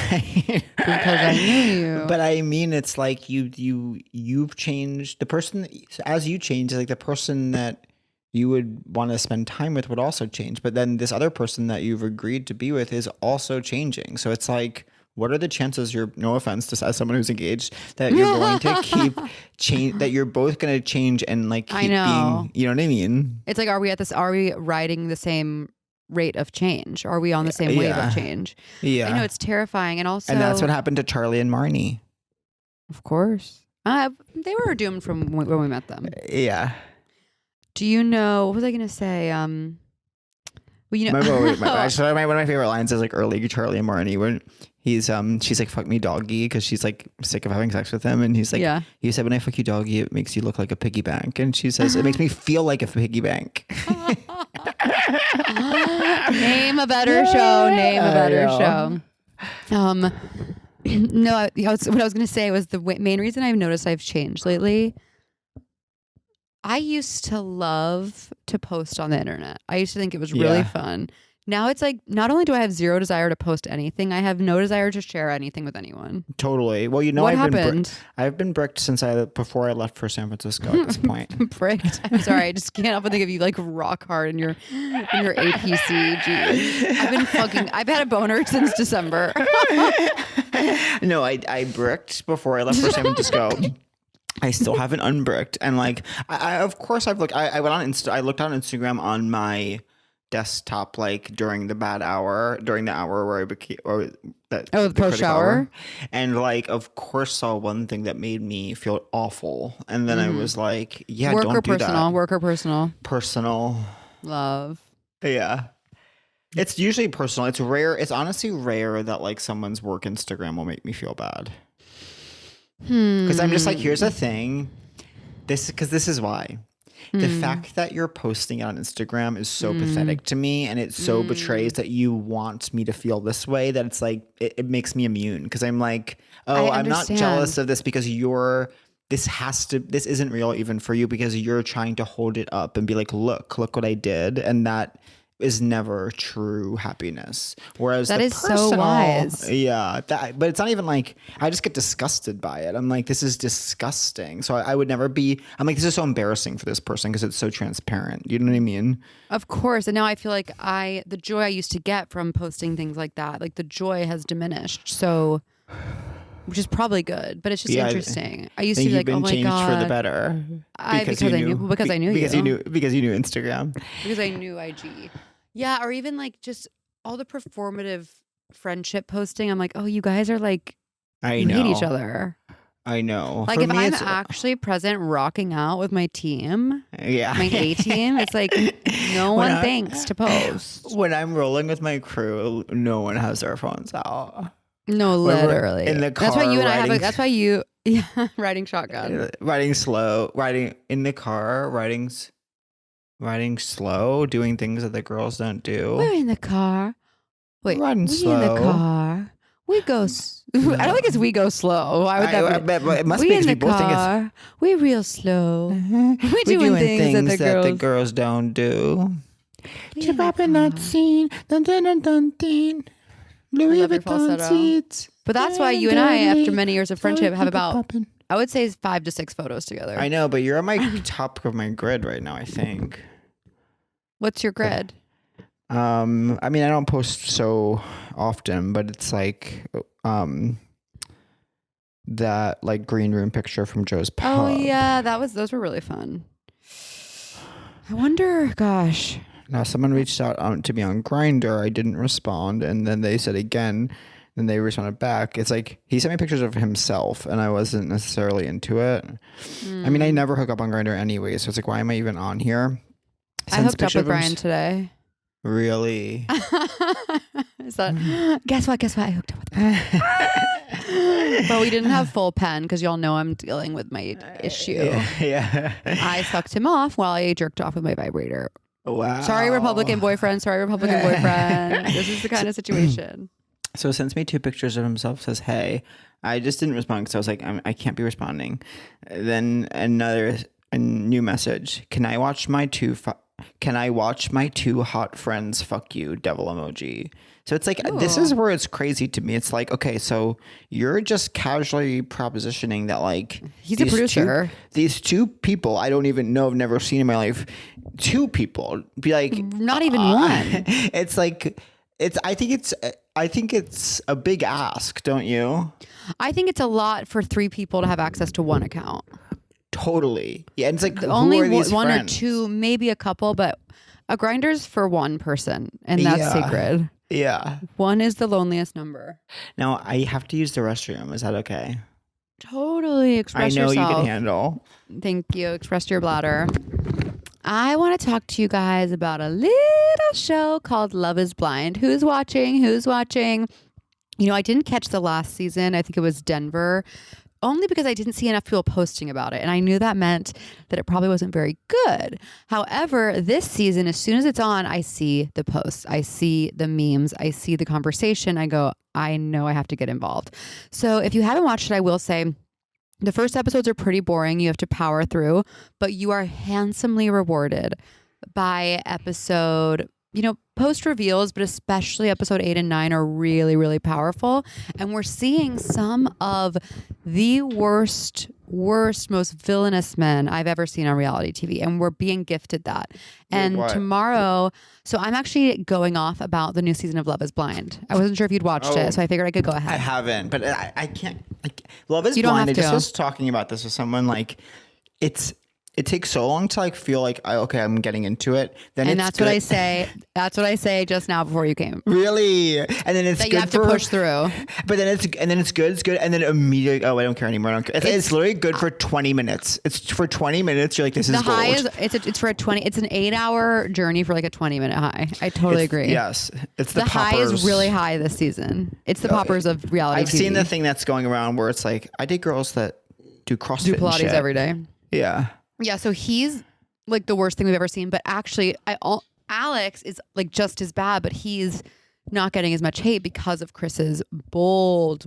[SPEAKER 4] I knew you.
[SPEAKER 3] But I mean, it's like you've changed. The person as you change, like the person that you would want to spend time with would also change. But then this other person that you've agreed to be with is also changing. So it's like, what are the chances no offense to as someone who's engaged, that you're going to keep change, that you're both going to change and like keep being, you know what I mean?
[SPEAKER 4] It's like, are we riding the same rate of change? Are we on the same wave of change?
[SPEAKER 3] Yeah.
[SPEAKER 4] I know, it's terrifying. And also,
[SPEAKER 3] and that's what happened to Charlie and Marnie.
[SPEAKER 4] Of course. They were doomed from when we met them.
[SPEAKER 3] Yeah.
[SPEAKER 4] Do you know, what was I going to say? Well, you know,
[SPEAKER 3] one of my favorite lines is like early Charlie and Marnie when she's like, fuck me doggy, because she's like sick of having sex with him, and he's like, you said when I fuck you doggy it makes you look like a piggy bank, and she says it makes me feel like a piggy bank.
[SPEAKER 4] Name a better show. No, what I was going to say was the main reason I've noticed I've changed lately. I used to love to post on the internet. I used to think it was really fun. Now it's like, not only do I have zero desire to post anything, I have no desire to share anything with anyone.
[SPEAKER 3] Totally. Well,
[SPEAKER 4] what happened?
[SPEAKER 3] I've been bricked before I left for San Francisco at this point.
[SPEAKER 4] Bricked? I'm sorry. I just can't help but think of you like rock hard in your APC. Geez. I've had a boner since December.
[SPEAKER 3] No, I bricked before I left for San Francisco. I still haven't unbricked, and like I of course I've looked. I went on I looked on Instagram on my desktop, like during the hour where I became the
[SPEAKER 4] post shower,
[SPEAKER 3] and like of course saw one thing that made me feel awful, and then I was like, yeah,
[SPEAKER 4] work
[SPEAKER 3] don't
[SPEAKER 4] or
[SPEAKER 3] do
[SPEAKER 4] personal,
[SPEAKER 3] that.
[SPEAKER 4] work or personal,
[SPEAKER 3] personal
[SPEAKER 4] love.
[SPEAKER 3] Yeah. It's usually personal. It's rare. It's honestly rare that like someone's work Instagram will make me feel bad. Because I'm just like, here's the thing. This is why. the fact that you're posting it on Instagram is so pathetic to me, and it so betrays that you want me to feel this way, that it's like it makes me immune, because I'm like, oh, I'm not jealous of this because this isn't real even for you, because you're trying to hold it up and be like, look what I did, and that is never true happiness. Whereas
[SPEAKER 4] that
[SPEAKER 3] the
[SPEAKER 4] is
[SPEAKER 3] personal,
[SPEAKER 4] so wise.
[SPEAKER 3] Yeah, but it's not even like, I just get disgusted by it. I'm like, this is disgusting. So I would never be. I'm like, this is so embarrassing for this person because it's so transparent. You know what I mean?
[SPEAKER 4] Of course. And now I feel like the joy I used to get from posting things like that, like the joy has diminished. So, which is probably good, but it's just interesting. I used to be like, oh my
[SPEAKER 3] changed
[SPEAKER 4] God,
[SPEAKER 3] for the better.
[SPEAKER 4] Because I knew you.
[SPEAKER 3] Because you knew Instagram.
[SPEAKER 4] Because I knew IG. Yeah, or even like just all the performative friendship posting. I'm like, oh, you guys are like, you hate each other.
[SPEAKER 3] I know.
[SPEAKER 4] Like, if I'm actually present rocking out with my team, my A team, it's like no one thinks to post.
[SPEAKER 3] When I'm rolling with my crew, no one has their phones out.
[SPEAKER 4] No, literally.
[SPEAKER 3] In the car,
[SPEAKER 4] that's why you and I have. That's why you, riding shotgun,
[SPEAKER 3] riding slow, riding in the car, riding slow, doing things that the girls don't do.
[SPEAKER 4] We're in the car. Wait,
[SPEAKER 3] riding slow.
[SPEAKER 4] In the car. We go. I don't think it's we go slow. Why would that be?
[SPEAKER 3] It must be because we both think it's.
[SPEAKER 4] We're real slow. We're doing things that the
[SPEAKER 3] girls don't do. Jump up in that scene. Dun, dun, dun, dun, dun. Louis Vuitton seats.
[SPEAKER 4] But that's why you and I, after many years of friendship, have about, I would say, 5 to 6 photos together.
[SPEAKER 3] I know, but you're on my top of my grid right now, I think.
[SPEAKER 4] What's your grid?
[SPEAKER 3] I mean, I don't post so often, but it's like that like green room picture from Joe's pub.
[SPEAKER 4] Oh yeah, those were really fun. I wonder, gosh.
[SPEAKER 3] Now, someone reached out to me on Grindr. I didn't respond, and then they said again, and they responded back. It's like he sent me pictures of himself, and I wasn't necessarily into it. I mean, I never hook up on Grindr anyway, so it's like, why am I even on here?
[SPEAKER 4] I hooked up with Brian today.
[SPEAKER 3] Really?
[SPEAKER 4] Is that? Guess what? I hooked up with Brian. But we didn't have full pen because y'all know I'm dealing with my issue.
[SPEAKER 3] Yeah.
[SPEAKER 4] I sucked him off while I jerked off with my vibrator.
[SPEAKER 3] Wow.
[SPEAKER 4] Sorry, Republican boyfriend. This is the kind of situation.
[SPEAKER 3] So sends me 2 pictures of himself, says, hey. I just didn't respond because I was like, I can't be responding. Then a new message. Can I watch my 2 hot friends fuck you, devil emoji? So it's like, this is where it's crazy to me. It's like, okay, so you're just casually propositioning that like
[SPEAKER 4] he's a producer.
[SPEAKER 3] These 2 people I don't even know, I've never seen in my life. 2 people be like,
[SPEAKER 4] not even one.
[SPEAKER 3] It's like, I think it's a big ask, don't you?
[SPEAKER 4] I think it's a lot for 3 people to have access to one account.
[SPEAKER 3] Totally. Yeah, and it's like
[SPEAKER 4] only one
[SPEAKER 3] friends?
[SPEAKER 4] or 2, maybe a couple, but a Grindr's for one person, and that's sacred.
[SPEAKER 3] Yeah.
[SPEAKER 4] 1 is the loneliest number.
[SPEAKER 3] Now I have to use the restroom. Is that okay?
[SPEAKER 4] Totally. Express yourself.
[SPEAKER 3] I know you can handle.
[SPEAKER 4] Thank you. Express your bladder. I want to talk to you guys about a little show called Love is Blind. Who's watching? You know, I didn't catch the last season. I think it was Denver. Only because I didn't see enough people posting about it. And I knew that meant that it probably wasn't very good. However, this season, as soon as it's on, I see the posts. I see the memes. I see the conversation. I go, I know I have to get involved. So if you haven't watched it, I will say the first episodes are pretty boring. You have to power through, but you are handsomely rewarded by episode, post reveals, but especially episode 8 and 9 are really, really powerful. And we're seeing some of the worst, most villainous men I've ever seen on reality TV. And we're being gifted that. And tomorrow, so I'm actually going off about the new season of Love is Blind. I wasn't sure if you'd watched it, so I figured I could go ahead.
[SPEAKER 3] I haven't, but I can't. Love is Blind. I just was talking about this with someone, like, it takes so long to like feel like I'm getting into it. Then
[SPEAKER 4] that's what I say. That's what I say just now before you came.
[SPEAKER 3] Really, and then it's
[SPEAKER 4] that
[SPEAKER 3] good
[SPEAKER 4] you have to push through.
[SPEAKER 3] But then it's good. It's good, and then immediately, I don't care anymore. I don't care. It's literally good for 20 minutes. It's for 20 minutes. You're like, this is gold. The high is
[SPEAKER 4] it's for a 20. It's an 8-hour journey for like a 20-minute high. I totally agree.
[SPEAKER 3] Yes, it's the
[SPEAKER 4] high is really high this season. It's the poppers of reality.
[SPEAKER 3] I've seen the thing that's going around where it's like, I date girls that do CrossFit,
[SPEAKER 4] do Pilates
[SPEAKER 3] and shit.
[SPEAKER 4] every day.
[SPEAKER 3] Yeah.
[SPEAKER 4] Yeah, so he's like the worst thing we've ever seen. But actually, Alex is like just as bad, but he's not getting as much hate because of Chris's bold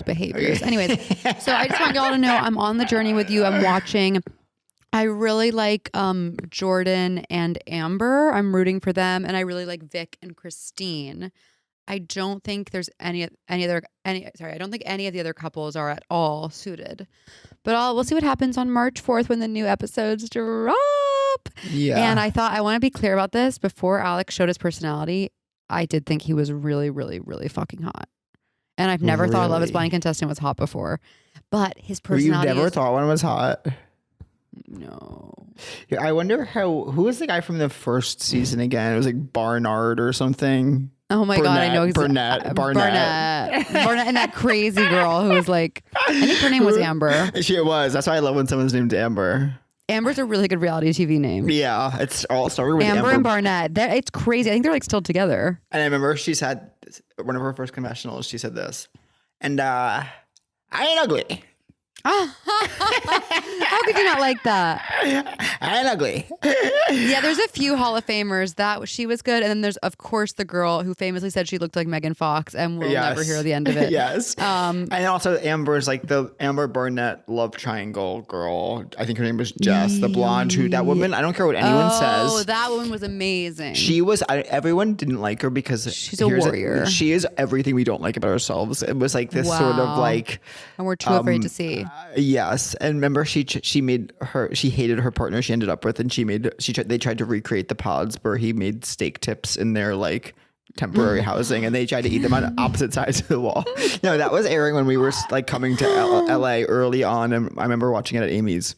[SPEAKER 4] behaviors. Anyways, so I just want y'all to know I'm on the journey with you. I'm watching. I really like Jordan and Amber. I'm rooting for them, and I really like Vic and Christine. I don't think there's I don't think any of the other couples are at all suited. But we'll see what happens on March 4th when the new episodes drop.
[SPEAKER 3] Yeah.
[SPEAKER 4] And I thought I want to be clear about this. Before Alex showed his personality, I did think he was really, really, really fucking hot. And I've never thought a Love is Blind contestant was hot before. But his personality.
[SPEAKER 3] You never thought one was hot?
[SPEAKER 4] No.
[SPEAKER 3] Yeah, I wonder who was the guy from the first season again? It was like Barnard or something.
[SPEAKER 4] Oh my God, I know exactly.
[SPEAKER 3] Barnett.
[SPEAKER 4] Barnett and that crazy girl who was like, I think her name was Amber.
[SPEAKER 3] She was. That's why I love when someone's named Amber.
[SPEAKER 4] Amber's a really good reality TV name.
[SPEAKER 3] Yeah, it's all started with
[SPEAKER 4] Amber and Barnett. It's crazy. I think they're like still together.
[SPEAKER 3] And I remember she said, one of her first confessionals, she said this, and I ain't ugly.
[SPEAKER 4] How could you not like that?
[SPEAKER 3] I ain't ugly.
[SPEAKER 4] Yeah, there's a few Hall of Famers. She was good. And then there's, of course, the girl who famously said she looked like Megan Fox, and we'll never hear the end of it.
[SPEAKER 3] Yes. And also Amber's like the Amber Barnett love triangle girl. I think her name was Jess, the blonde that woman. I don't care what anyone says.
[SPEAKER 4] Oh, that woman was amazing.
[SPEAKER 3] She was, everyone didn't like her because
[SPEAKER 4] she's a warrior.
[SPEAKER 3] She is everything we don't like about ourselves. It was like this sort of like.
[SPEAKER 4] And we're too afraid to see.
[SPEAKER 3] Yes, and remember she hated her partner she ended up with, and they tried to recreate the pods where he made steak tips in their like temporary housing, and they tried to eat them on opposite sides of the wall. No, that was airing when we were like coming to LA early on, and I remember watching it at Amy's.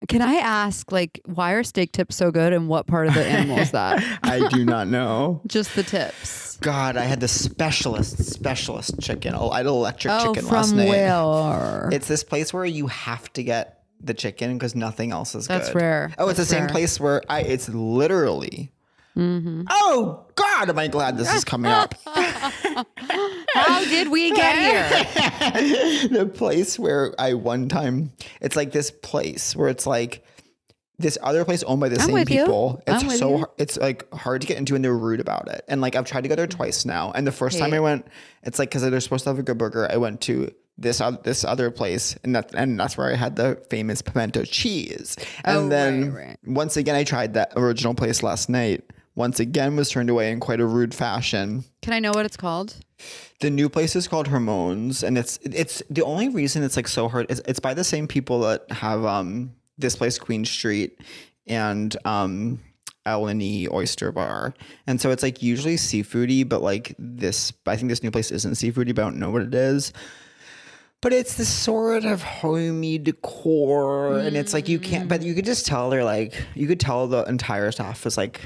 [SPEAKER 4] Can I ask, like, why are steak tips so good, and what part of the animal is that?
[SPEAKER 3] I do not know.
[SPEAKER 4] Just the tips.
[SPEAKER 3] God, I had the specialist chicken. I had electric chicken last night.
[SPEAKER 4] From where?
[SPEAKER 3] It's this place where you have to get the chicken because nothing else is good.
[SPEAKER 4] That's rare.
[SPEAKER 3] Oh, it's the same place where it's literally. Mm-hmm. Oh God, am I glad this is coming up?
[SPEAKER 4] How did we get here?
[SPEAKER 3] The place where one time, it's like this place where it's like this other place owned by the same people. It's like hard to get into, and they're rude about it. And like I've tried to go there twice now, and the first time I went, it's like because they're supposed to have a good burger. I went to this other place, and that's where I had the famous pimento cheese. And then once again, I tried that original place last night. Once again, was turned away in quite a rude fashion.
[SPEAKER 4] Can I know what it's called?
[SPEAKER 3] The new place is called Hermone's, and it's the only reason it's like so hard. It's by the same people that have this place, Queen Street, and L&E Oyster Bar, and so it's like usually seafoody, but like this, I think this new place isn't seafoody, but I don't know what it is. But it's this sort of homey decor, and it's like you can't. But you could just tell you could tell the entire staff was like.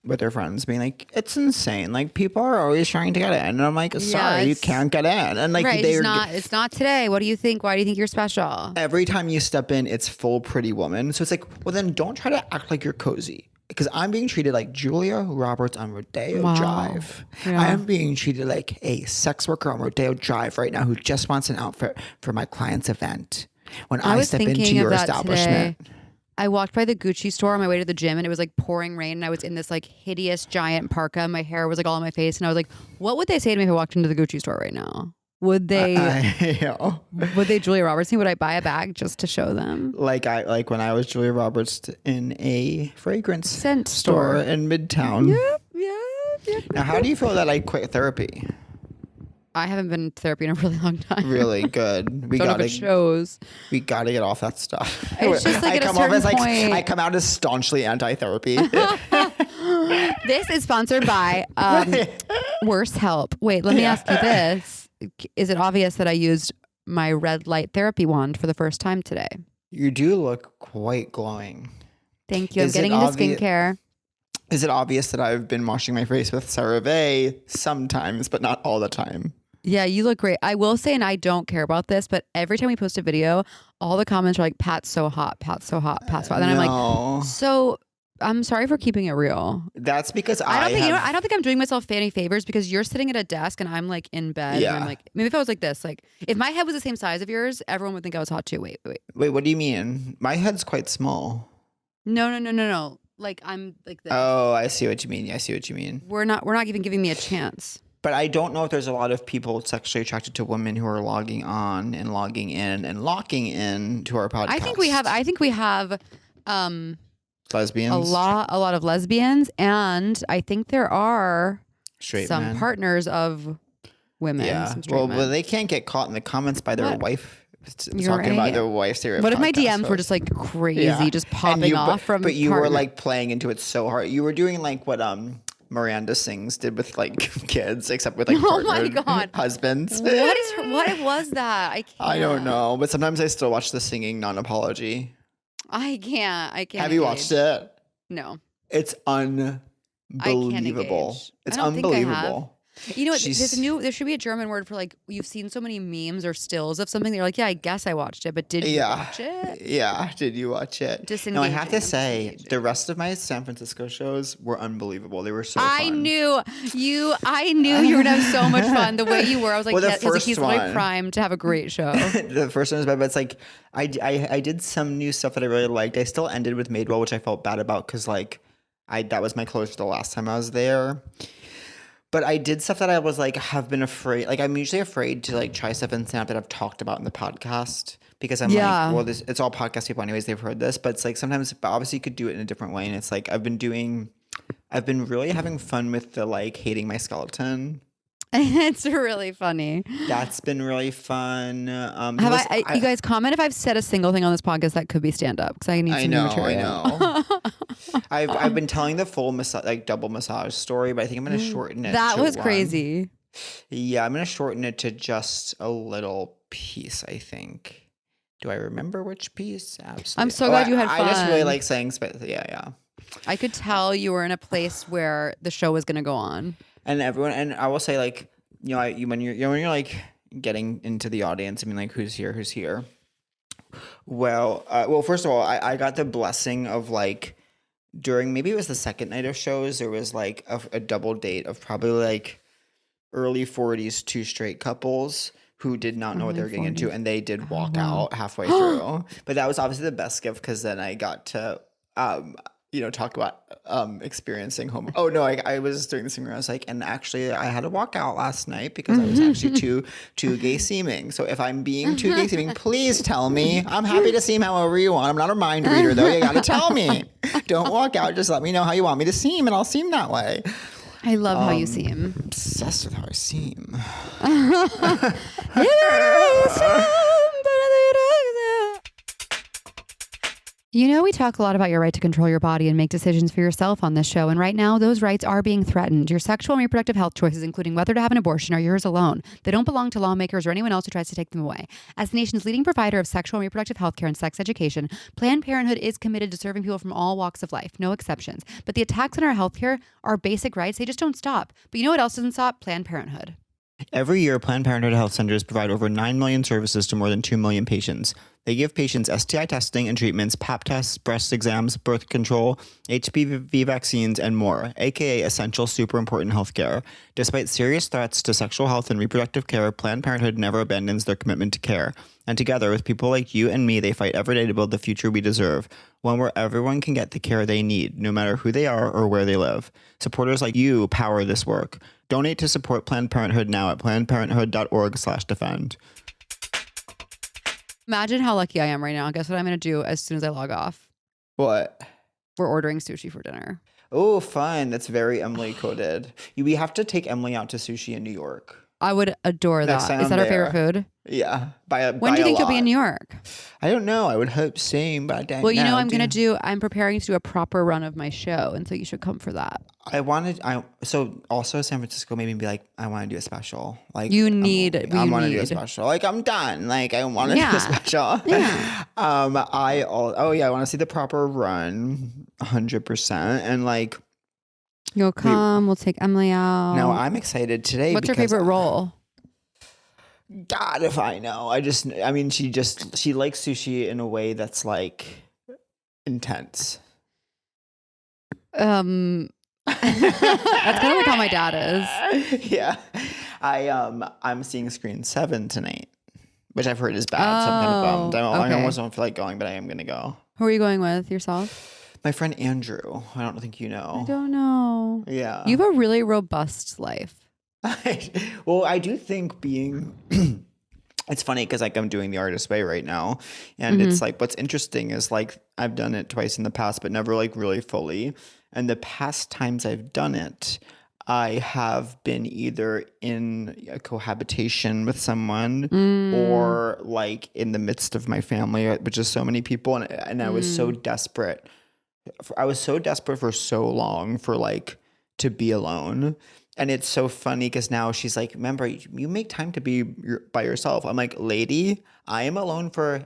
[SPEAKER 3] With their friends being like, it's insane. Like people are always trying to get in. And I'm like, sorry, you can't get in. And like,
[SPEAKER 4] it's not today. What do you think? Why do you think you're special?
[SPEAKER 3] Every time you step in, it's full Pretty Woman. So it's like, well, then don't try to act like you're cozy. Because I'm being treated like Julia Roberts on Rodeo Drive. Yeah. I'm being treated like a sex worker on Rodeo Drive right now who just wants an outfit for my client's event. When I step into your establishment.
[SPEAKER 4] Today. I walked by the Gucci store on my way to the gym, and it was like pouring rain, and I was in this like hideous giant parka. My hair was like all on my face, and I was like, what would they say to me if I walked into the Gucci store right now? Would they would they Julia Roberts me? Would I buy a bag just to show them?
[SPEAKER 3] Like when I was Julia Roberts in a fragrance
[SPEAKER 4] scent
[SPEAKER 3] store in Midtown.
[SPEAKER 4] Yep.
[SPEAKER 3] Now, how do you feel that I quit therapy?
[SPEAKER 4] I haven't been in therapy in a really long time.
[SPEAKER 3] Really good.
[SPEAKER 4] We gotta shows.
[SPEAKER 3] We gotta get off that stuff.
[SPEAKER 4] It's just like at a certain point.
[SPEAKER 3] I come out as staunchly anti-therapy.
[SPEAKER 4] This is sponsored by Worse Help. Wait, let me ask you this: is it obvious that I used my red light therapy wand for the first time today?
[SPEAKER 3] You do look quite glowing.
[SPEAKER 4] Thank you. I'm getting into skincare.
[SPEAKER 3] Is it obvious that I've been washing my face with CeraVe sometimes, but not all the time?
[SPEAKER 4] Yeah, you look great. I will say, and I don't care about this, but every time we post a video, all the comments are like, Pat's so hot, Pat's so hot, Pat's so hot. And then I'm like, so I'm sorry for keeping it real.
[SPEAKER 3] That's because
[SPEAKER 4] I don't think I'm doing myself any favors because you're sitting at a desk and I'm like in bed.
[SPEAKER 3] Yeah.
[SPEAKER 4] And I'm like, maybe if I was like this, like if my head was the same size of yours, everyone would think I was hot too. Wait.
[SPEAKER 3] Wait, what do you mean? My head's quite small.
[SPEAKER 4] No. like I'm like this.
[SPEAKER 3] Oh, I see what you mean. I see what you mean.
[SPEAKER 4] We're not even giving me a chance.
[SPEAKER 3] But I don't know if there's a lot of people sexually attracted to women who are logging on and logging in and locking in to our podcast.
[SPEAKER 4] I think we have
[SPEAKER 3] lesbians.
[SPEAKER 4] a lot of lesbians, and I think there are
[SPEAKER 3] Straight
[SPEAKER 4] some
[SPEAKER 3] men.
[SPEAKER 4] partners of women.
[SPEAKER 3] Yeah.
[SPEAKER 4] Some straight
[SPEAKER 3] Well,
[SPEAKER 4] men.
[SPEAKER 3] but they can't get caught in the comments by their wife.
[SPEAKER 4] You're
[SPEAKER 3] Talking about
[SPEAKER 4] right.
[SPEAKER 3] their wife's favorite.
[SPEAKER 4] What if my
[SPEAKER 3] podcast
[SPEAKER 4] DMs were
[SPEAKER 3] host.
[SPEAKER 4] just like crazy,
[SPEAKER 3] Yeah.
[SPEAKER 4] just
[SPEAKER 3] And
[SPEAKER 4] popping
[SPEAKER 3] you-
[SPEAKER 4] off from?
[SPEAKER 3] But you were
[SPEAKER 4] partner-
[SPEAKER 3] like playing into it so hard. You were doing like what Miranda Sings did with like kids, except with like
[SPEAKER 4] Oh my
[SPEAKER 3] partnered
[SPEAKER 4] God.
[SPEAKER 3] husbands.
[SPEAKER 4] what was that? I can't.
[SPEAKER 3] I don't know, but sometimes I still watch the singing non-apology.
[SPEAKER 4] I can't.
[SPEAKER 3] Have you watched it?
[SPEAKER 4] No.
[SPEAKER 3] It's unbelievable.
[SPEAKER 4] engage.
[SPEAKER 3] It's
[SPEAKER 4] I don't think I have.
[SPEAKER 3] unbelievable.
[SPEAKER 4] You know what?
[SPEAKER 3] She's-
[SPEAKER 4] There should be a German word for like you've seen so many memes or stills of something. You're like, yeah, I guess I watched it, but did you watch it?
[SPEAKER 3] Yeah. Did you watch it? No, I have to
[SPEAKER 4] Disengaging,
[SPEAKER 3] say,
[SPEAKER 4] disengaging.
[SPEAKER 3] the rest of my San Francisco shows were unbelievable. They were so
[SPEAKER 4] I
[SPEAKER 3] fun.
[SPEAKER 4] knew you were gonna have so much fun. The way you were, I was like,
[SPEAKER 3] Well, the
[SPEAKER 4] yeah, it's like
[SPEAKER 3] first
[SPEAKER 4] he's really
[SPEAKER 3] one-
[SPEAKER 4] primed to have a great show.
[SPEAKER 3] The first one was bad, but it's like I did some new stuff that I really liked. I still ended with Madewell, which I felt bad about because like that was my close for the last time I was there. But I did stuff that I was like have been afraid. Like I'm usually afraid to like try stuff in stand-up that I've talked about in the podcast because I'm
[SPEAKER 4] Yeah.
[SPEAKER 3] like, well, it's all podcast people anyways. They've heard this, but it's like sometimes, but obviously you could do it in a different way. And it's like I've been really having fun with the like hating my skeleton.
[SPEAKER 4] It's really funny.
[SPEAKER 3] That's been really fun.
[SPEAKER 4] You guys comment if I've said a single thing on this podcast that could be stand up because I need some new material.
[SPEAKER 3] I know. I've been telling the full double massage story, but I think I'm going to shorten it.
[SPEAKER 4] That
[SPEAKER 3] to
[SPEAKER 4] was
[SPEAKER 3] one.
[SPEAKER 4] crazy.
[SPEAKER 3] Yeah, I'm going to shorten it to just a little piece, I think. Do I remember which pice? Absolutely.
[SPEAKER 4] I'm so glad you had
[SPEAKER 3] I just really
[SPEAKER 4] fun.
[SPEAKER 3] like saying, yeah.
[SPEAKER 4] I could tell you were in a place where the show was going to go on.
[SPEAKER 3] And I will say, like, you know, when you're like getting into the audience, I mean, like, who's here? Well, first of all, I got the blessing of like during maybe it was the second night of shows, there was like a double date of probably like early 40s, two straight couples who did not know what they were getting into, and they did walk out halfway through. But that was obviously the best gift because then I got to talk about experiencing home. Oh no, I was doing this thing where I was like, and actually I had to walk out last night because I was actually too gay seeming. So if I'm being too gay seeming, please tell me. I'm happy to seem however you want. I'm not a mind reader though. You gotta tell me. Don't walk out. Just let me know how you want me to seem, and I'll seem that way.
[SPEAKER 4] I love how you seem.
[SPEAKER 3] Obsessed with how I seem.
[SPEAKER 4] You know, we talk a lot about your right to control your body and make decisions for yourself on this show. And right now, those rights are being threatened. Your sexual and reproductive health choices, including whether to have an abortion, are yours alone. They don't belong to lawmakers or anyone else who tries to take them away. As the nation's leading provider of sexual and reproductive health care and sex education, Planned Parenthood is committed to serving people from all walks of life, no exceptions. But the attacks on our health care, our basic rights, they just don't stop. But you know what else doesn't stop? Planned Parenthood.
[SPEAKER 3] Every year, Planned Parenthood health centers provide over 9 million services to more than 2 million patients. They give patients STI testing and treatments, Pap tests, breast exams, birth control, HPV vaccines, and more, aka essential, super important healthcare. Despite serious threats to sexual health and reproductive care, Planned Parenthood never abandons their commitment to care. And together with people like you and me, they fight every day to build the future we deserve, one where everyone can get the care they need, no matter who they are or where they live. Supporters like you power this work. Donate to support Planned Parenthood now at plannedparenthood.org/defend.
[SPEAKER 4] Imagine how lucky I am right now. Guess what I'm going to do as soon as I log off?
[SPEAKER 3] What?
[SPEAKER 4] We're ordering sushi for dinner.
[SPEAKER 3] Oh, fun. That's very Emily coded. We have to take Emily out to sushi in New York.
[SPEAKER 4] I would adore
[SPEAKER 3] Next
[SPEAKER 4] that.
[SPEAKER 3] time
[SPEAKER 4] Is that
[SPEAKER 3] I'm
[SPEAKER 4] our favorite food?
[SPEAKER 3] Yeah.
[SPEAKER 4] When do you think you'll be in New York?
[SPEAKER 3] I don't know. I would hope soon, but I don't know.
[SPEAKER 4] Well, you know, I'm preparing to do a proper run of my show. And so you should come for that.
[SPEAKER 3] So also San Francisco made me be like, I want to do a special. Like
[SPEAKER 4] You
[SPEAKER 3] I want to do a
[SPEAKER 4] need.
[SPEAKER 3] special. Like I'm done. Like I want to do a special.
[SPEAKER 4] Yeah.
[SPEAKER 3] I want to see the proper run 100%. And like,
[SPEAKER 4] You'll come. We'll take Emily out.
[SPEAKER 3] no, I'm excited today.
[SPEAKER 4] What's your
[SPEAKER 3] because
[SPEAKER 4] favorite role?
[SPEAKER 3] God, if I know. She likes sushi in a way that's like intense.
[SPEAKER 4] That's kind of like how my dad is.
[SPEAKER 3] Yeah. I'm seeing Screen 7 tonight, which I've heard is bad, so I'm kind of bummed. I
[SPEAKER 4] okay.
[SPEAKER 3] almost don't feel like going, but I am going to go.
[SPEAKER 4] Who are you going with? Yourself?
[SPEAKER 3] My friend Andrew. I don't think you know.
[SPEAKER 4] I don't know.
[SPEAKER 3] Yeah.
[SPEAKER 4] You have a really robust life.
[SPEAKER 3] Well, I do think being it's funny because like I'm doing the artist way right now, and it's like what's interesting is like I've done it twice in the past, but never like really fully. And the past times I've done it, I have been either in a cohabitation with someone or like in the midst of my family, which is so many people, and I was so desperate. I was so desperate for so long for like to be alone. And it's so funny because now she's like, remember, you make time to be by yourself. I'm like, lady, I am alone for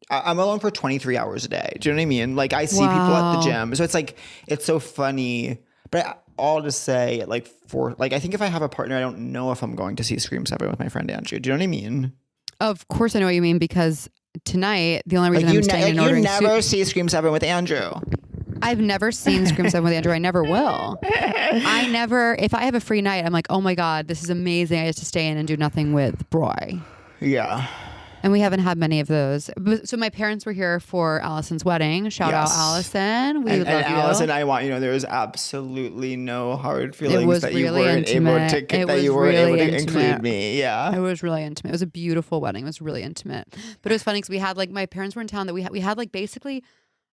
[SPEAKER 3] I'm alone for 23 hours a day. Do you know what I mean? Like I see people at the gym. So it's like, it's so funny. But all to say, like I think if I have a partner, I don't know if I'm going to see Scream 7 with my friend Andrew. Do you know what I mean?
[SPEAKER 4] Of course I know what you mean, because tonight, the only reason
[SPEAKER 3] Like
[SPEAKER 4] I'm staying and ordering
[SPEAKER 3] you never see Scream 7 with Andrew.
[SPEAKER 4] I've never seen Scream 7 with Andrew. I never will. If I have a free night, I'm like, oh my God, this is amazing. I get to stay in and do nothing with Broy.
[SPEAKER 3] Yeah.
[SPEAKER 4] And we haven't had many of those. So my parents were here for Allison's wedding. Shout out Allison. We love you.
[SPEAKER 3] Allison, I want there was absolutely no hard feelings that you weren't
[SPEAKER 4] intimate.
[SPEAKER 3] able to include me. Yeah,
[SPEAKER 4] it was really intimate. It was a beautiful wedding. It was really intimate. But it was funny because we had like my parents were in town. That we had like basically,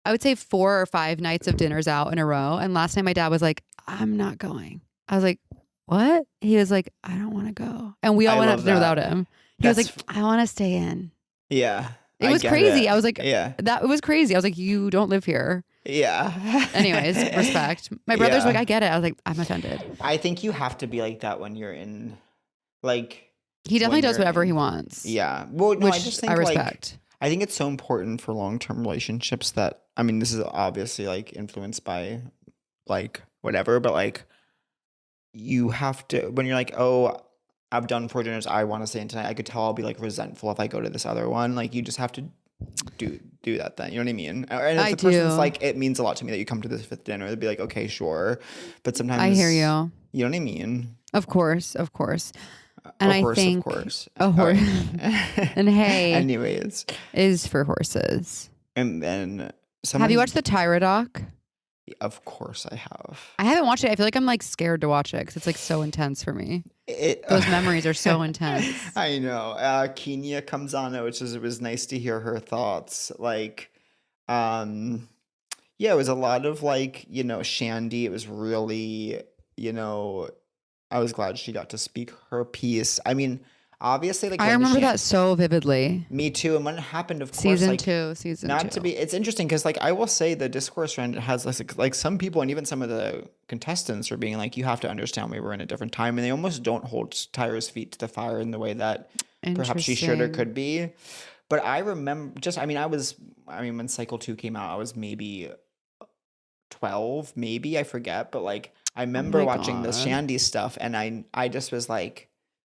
[SPEAKER 4] I would say 4 or 5 nights of dinners out in a row. And last night my dad was like, "I'm not going." I was like, "What?" He was like, "I don't want to go." And we all went out to dinner without him. He was like, "I want to stay in."
[SPEAKER 3] Yeah.
[SPEAKER 4] It was crazy.
[SPEAKER 3] It.
[SPEAKER 4] I was like,
[SPEAKER 3] yeah.
[SPEAKER 4] It was crazy. I was like, you don't live here.
[SPEAKER 3] Yeah.
[SPEAKER 4] Anyways, respect. My brother's like, I get it. I was like, I'm offended.
[SPEAKER 3] I think you have to be like that when you're in, like.
[SPEAKER 4] He definitely does whatever he wants.
[SPEAKER 3] Yeah. Well, no,
[SPEAKER 4] which
[SPEAKER 3] I just think
[SPEAKER 4] I respect.
[SPEAKER 3] I think it's so important for long-term relationships that, I mean, this is obviously like influenced by like whatever, but like you have to, when you're like, oh, I've done 4 dinners, I want to stay in tonight. I could tell I'll be like resentful if I go to this other one. Like you just have to do that then. You know what I mean? And if the person's like, it means a lot to me that you come to this 5th dinner, they'd be like, okay, sure. But sometimes
[SPEAKER 4] I hear you.
[SPEAKER 3] You know what I mean? Of
[SPEAKER 4] course. And I think
[SPEAKER 3] of course.
[SPEAKER 4] A horse.
[SPEAKER 3] Right.
[SPEAKER 4] And hey.
[SPEAKER 3] Anyways.
[SPEAKER 4] Is for horses.
[SPEAKER 3] And then
[SPEAKER 4] have you watched the Tyra doc?
[SPEAKER 3] Of course I have.
[SPEAKER 4] I haven't watched it. I feel like I'm like scared to watch it because it's like so intense for me. Those memories are so intense.
[SPEAKER 3] I know. Kenya comes on it, it was nice to hear her thoughts. Like, yeah, it was a lot of like, Shandy. It was really, I was glad she got to speak her piece. I mean, obviously, like
[SPEAKER 4] I remember that so vividly.
[SPEAKER 3] Me too. And when it happened, of course,
[SPEAKER 4] season 2.
[SPEAKER 3] It's interesting because, like, I will say the discourse around it has like some people and even some of the contestants are being like, you have to understand we were in a different time, and they almost don't hold Tyra's feet to the fire in the way that perhaps she should or could be. But I remember when Cycle 2 came out, I was maybe 12, maybe I forget, but like I remember watching the Shandy stuff, and I just was like,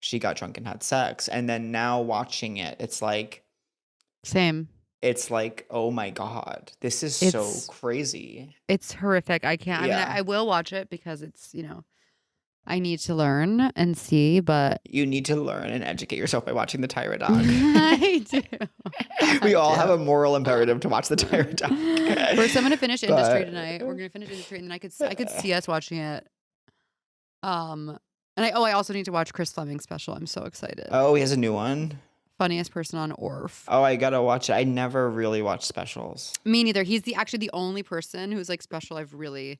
[SPEAKER 3] she got drunk and had sex. And then now watching it, it's like
[SPEAKER 4] same.
[SPEAKER 3] It's like, oh my God, this is so crazy.
[SPEAKER 4] It's horrific. I can't. Yeah. I mean, I will watch it because it's, I need to learn and see, but
[SPEAKER 3] you need to learn and educate yourself by watching the Tyra doc.
[SPEAKER 4] I do.
[SPEAKER 3] We all have a moral imperative to watch the Tyra doc.
[SPEAKER 4] I'm going to finish Industry tonight. We're going to finish Industry, and then I could see us watching it. And I also need to watch Chris Fleming's special. I'm so excited.
[SPEAKER 3] Oh, he has a new one?
[SPEAKER 4] Funniest person on Orf.
[SPEAKER 3] Oh, I gotta watch it. I never really watch specials.
[SPEAKER 4] Me neither. He's actually the only person who's like special I've really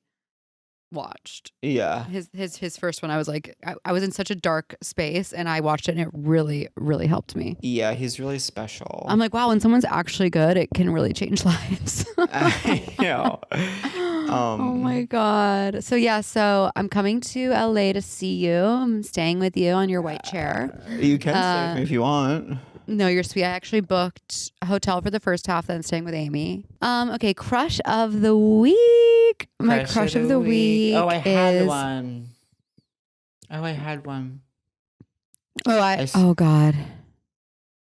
[SPEAKER 4] watched.
[SPEAKER 3] Yeah.
[SPEAKER 4] His first one, I was like, I was in such a dark space, and I watched it, and it really, really helped me.
[SPEAKER 3] Yeah, he's really special.
[SPEAKER 4] I'm like, wow, when someone's actually good, it can really change lives.
[SPEAKER 3] I know.
[SPEAKER 4] Oh my God. So I'm coming to LA to see you. I'm staying with you on your white chair.
[SPEAKER 3] You can stay with me if you want.
[SPEAKER 4] No, you're sweet. I actually booked a hotel for the first half, then staying with Amy. Okay, crush of the week. My crush of the week.
[SPEAKER 3] Oh, I had one.
[SPEAKER 4] Oh God.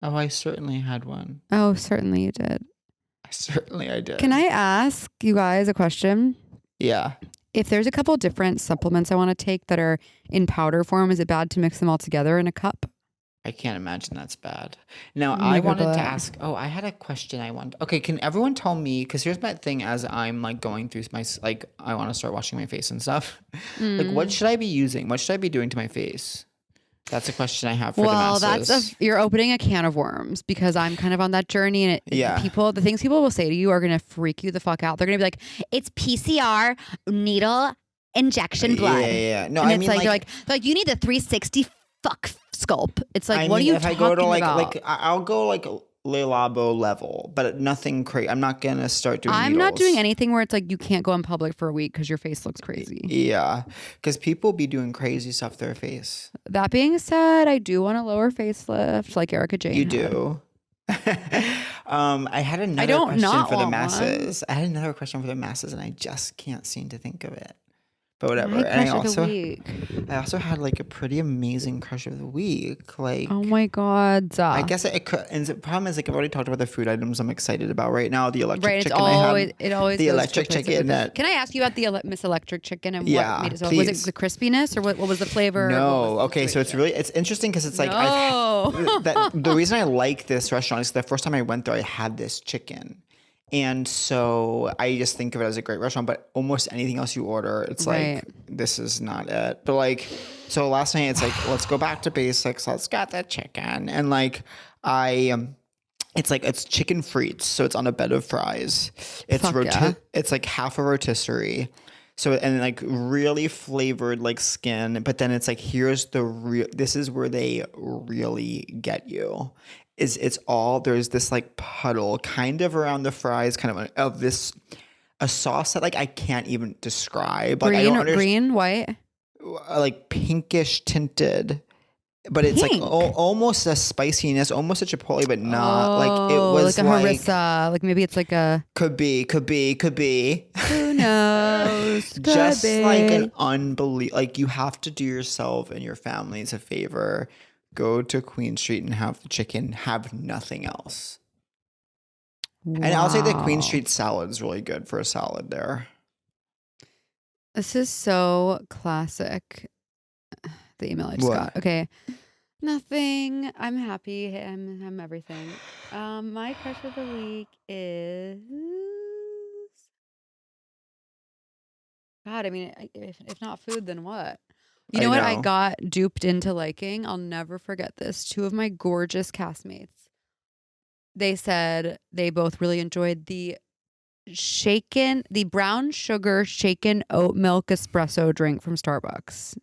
[SPEAKER 3] Oh, I certainly had one.
[SPEAKER 4] Oh, certainly you did.
[SPEAKER 3] Certainly I did.
[SPEAKER 4] Can I ask you guys a question?
[SPEAKER 3] Yeah.
[SPEAKER 4] If there's a couple different supplements I want to take that are in powder form, is it bad to mix them all together in a cup?
[SPEAKER 3] I can't imagine that's bad. Now,
[SPEAKER 4] Oh
[SPEAKER 3] I
[SPEAKER 4] my God,
[SPEAKER 3] wanted to
[SPEAKER 4] but-
[SPEAKER 3] ask. Oh, I had a question. Okay, can everyone tell me? Because here's my thing. As I'm like going through I want to start washing my face and stuff. Like, what should I be using? What should I be doing to my face? That's a question I have for the
[SPEAKER 4] Well,
[SPEAKER 3] masses.
[SPEAKER 4] you're opening a can of worms because I'm kind of on that journey, and
[SPEAKER 3] Yeah.
[SPEAKER 4] the things people will say to you are gonna freak you the fuck out. They're gonna be like, "It's PCR needle injection blood."
[SPEAKER 3] Yeah. No,
[SPEAKER 4] and
[SPEAKER 3] I
[SPEAKER 4] it's
[SPEAKER 3] mean
[SPEAKER 4] like,
[SPEAKER 3] like.
[SPEAKER 4] they're like, you need the 360 fuck sculpt. It's like,
[SPEAKER 3] I
[SPEAKER 4] what
[SPEAKER 3] mean,
[SPEAKER 4] are you
[SPEAKER 3] if I
[SPEAKER 4] talking
[SPEAKER 3] go to
[SPEAKER 4] about?
[SPEAKER 3] I'll go like Le Labo level, but nothing crazy. I'm not gonna start doing.
[SPEAKER 4] I'm not
[SPEAKER 3] needles.
[SPEAKER 4] doing anything where it's like you can't go in public for a week because your face looks crazy.
[SPEAKER 3] Yeah, because people be doing crazy stuff to their face.
[SPEAKER 4] That being said, I do want a lower facelift like Erica Jane.
[SPEAKER 3] You
[SPEAKER 4] had.
[SPEAKER 3] do. I had another
[SPEAKER 4] don't
[SPEAKER 3] question
[SPEAKER 4] not
[SPEAKER 3] for the
[SPEAKER 4] want one.
[SPEAKER 3] masses. I had another question for the masses, and I just can't seem to think of it. But whatever.
[SPEAKER 4] My
[SPEAKER 3] And
[SPEAKER 4] crush of the week.
[SPEAKER 3] I also had like a pretty amazing crush of the week. Like,
[SPEAKER 4] Oh my God.
[SPEAKER 3] I guess it could. And the problem is, like, I've already talked about the food items I'm excited about right now. The electric
[SPEAKER 4] Right,
[SPEAKER 3] chicken I had.
[SPEAKER 4] it always
[SPEAKER 3] the
[SPEAKER 4] goes to
[SPEAKER 3] electric
[SPEAKER 4] a place of
[SPEAKER 3] chicken
[SPEAKER 4] food.
[SPEAKER 3] that.
[SPEAKER 4] Can I ask you about the Miss Electric Chicken and
[SPEAKER 3] Yeah,
[SPEAKER 4] what made it so? Was it
[SPEAKER 3] please.
[SPEAKER 4] the crispiness or what was the flavor? What
[SPEAKER 3] No.
[SPEAKER 4] was the
[SPEAKER 3] Okay, so it's
[SPEAKER 4] situation?
[SPEAKER 3] it's interesting because it's like
[SPEAKER 4] No.
[SPEAKER 3] the reason I like this restaurant is the first time I went there, I had this chicken. And so I just think of it as a great restaurant, but almost anything else you order, it's
[SPEAKER 4] Right.
[SPEAKER 3] like, this is not it. But like, so last night it's like, let's go back to basics. Let's get that chicken. And like, it's chicken frites. So it's on a bed of fries. It's
[SPEAKER 4] Fuck yeah.
[SPEAKER 3] it's like half a rotisserie. So, and like really flavored like skin, but then it's like, this is where they really get you. It's all, there's this like puddle kind of around the fries, kind of a sauce that like I can't even describe. Like I don't understand,
[SPEAKER 4] green, white.
[SPEAKER 3] like pinkish tinted, but it's like
[SPEAKER 4] Pink.
[SPEAKER 3] almost a spiciness, almost a chipotle, but not like it was
[SPEAKER 4] like a harissa. Like maybe it's like a
[SPEAKER 3] could be.
[SPEAKER 4] who knows? Could
[SPEAKER 3] Just
[SPEAKER 4] be.
[SPEAKER 3] like an unbelievable, like you have to do yourself and your families a favor. Go to Queen Street and have the chicken, have nothing else. And I'll say the Queen
[SPEAKER 4] Wow.
[SPEAKER 3] Street salad is really good for a salad there.
[SPEAKER 4] This is so classic. The email I just
[SPEAKER 3] What?
[SPEAKER 4] got. Okay. Nothing. I'm happy. I'm everything. My crush of the week is God, I mean, if not food, then what? You know
[SPEAKER 3] I
[SPEAKER 4] what I
[SPEAKER 3] know.
[SPEAKER 4] got duped into liking? I'll never forget this. Two of my gorgeous castmates. They said they both really enjoyed the brown sugar shaken oat milk espresso drink from Starbucks.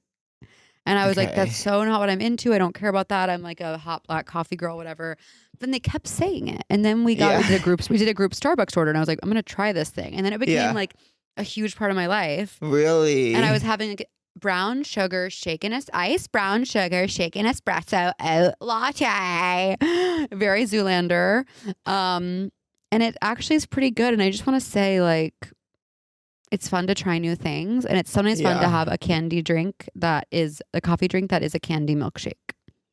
[SPEAKER 4] And I was like,
[SPEAKER 3] Okay.
[SPEAKER 4] that's so not what I'm into. I don't care about that. I'm like a hot black coffee girl, whatever. Then they kept saying it. And then we
[SPEAKER 3] Yeah.
[SPEAKER 4] did a group Starbucks order. And I was like, I'm going to try this thing. And then it became
[SPEAKER 3] Yeah.
[SPEAKER 4] like a huge part of my life.
[SPEAKER 3] Really?
[SPEAKER 4] And I was having like brown sugar shaken brown sugar shaken espresso oat latte. Very Zoolander. And it actually is pretty good. And I just want to say, like, it's fun to try new things. And it's sometimes fun to
[SPEAKER 3] Yeah.
[SPEAKER 4] have a candy drink that is a coffee drink that is a candy milkshake.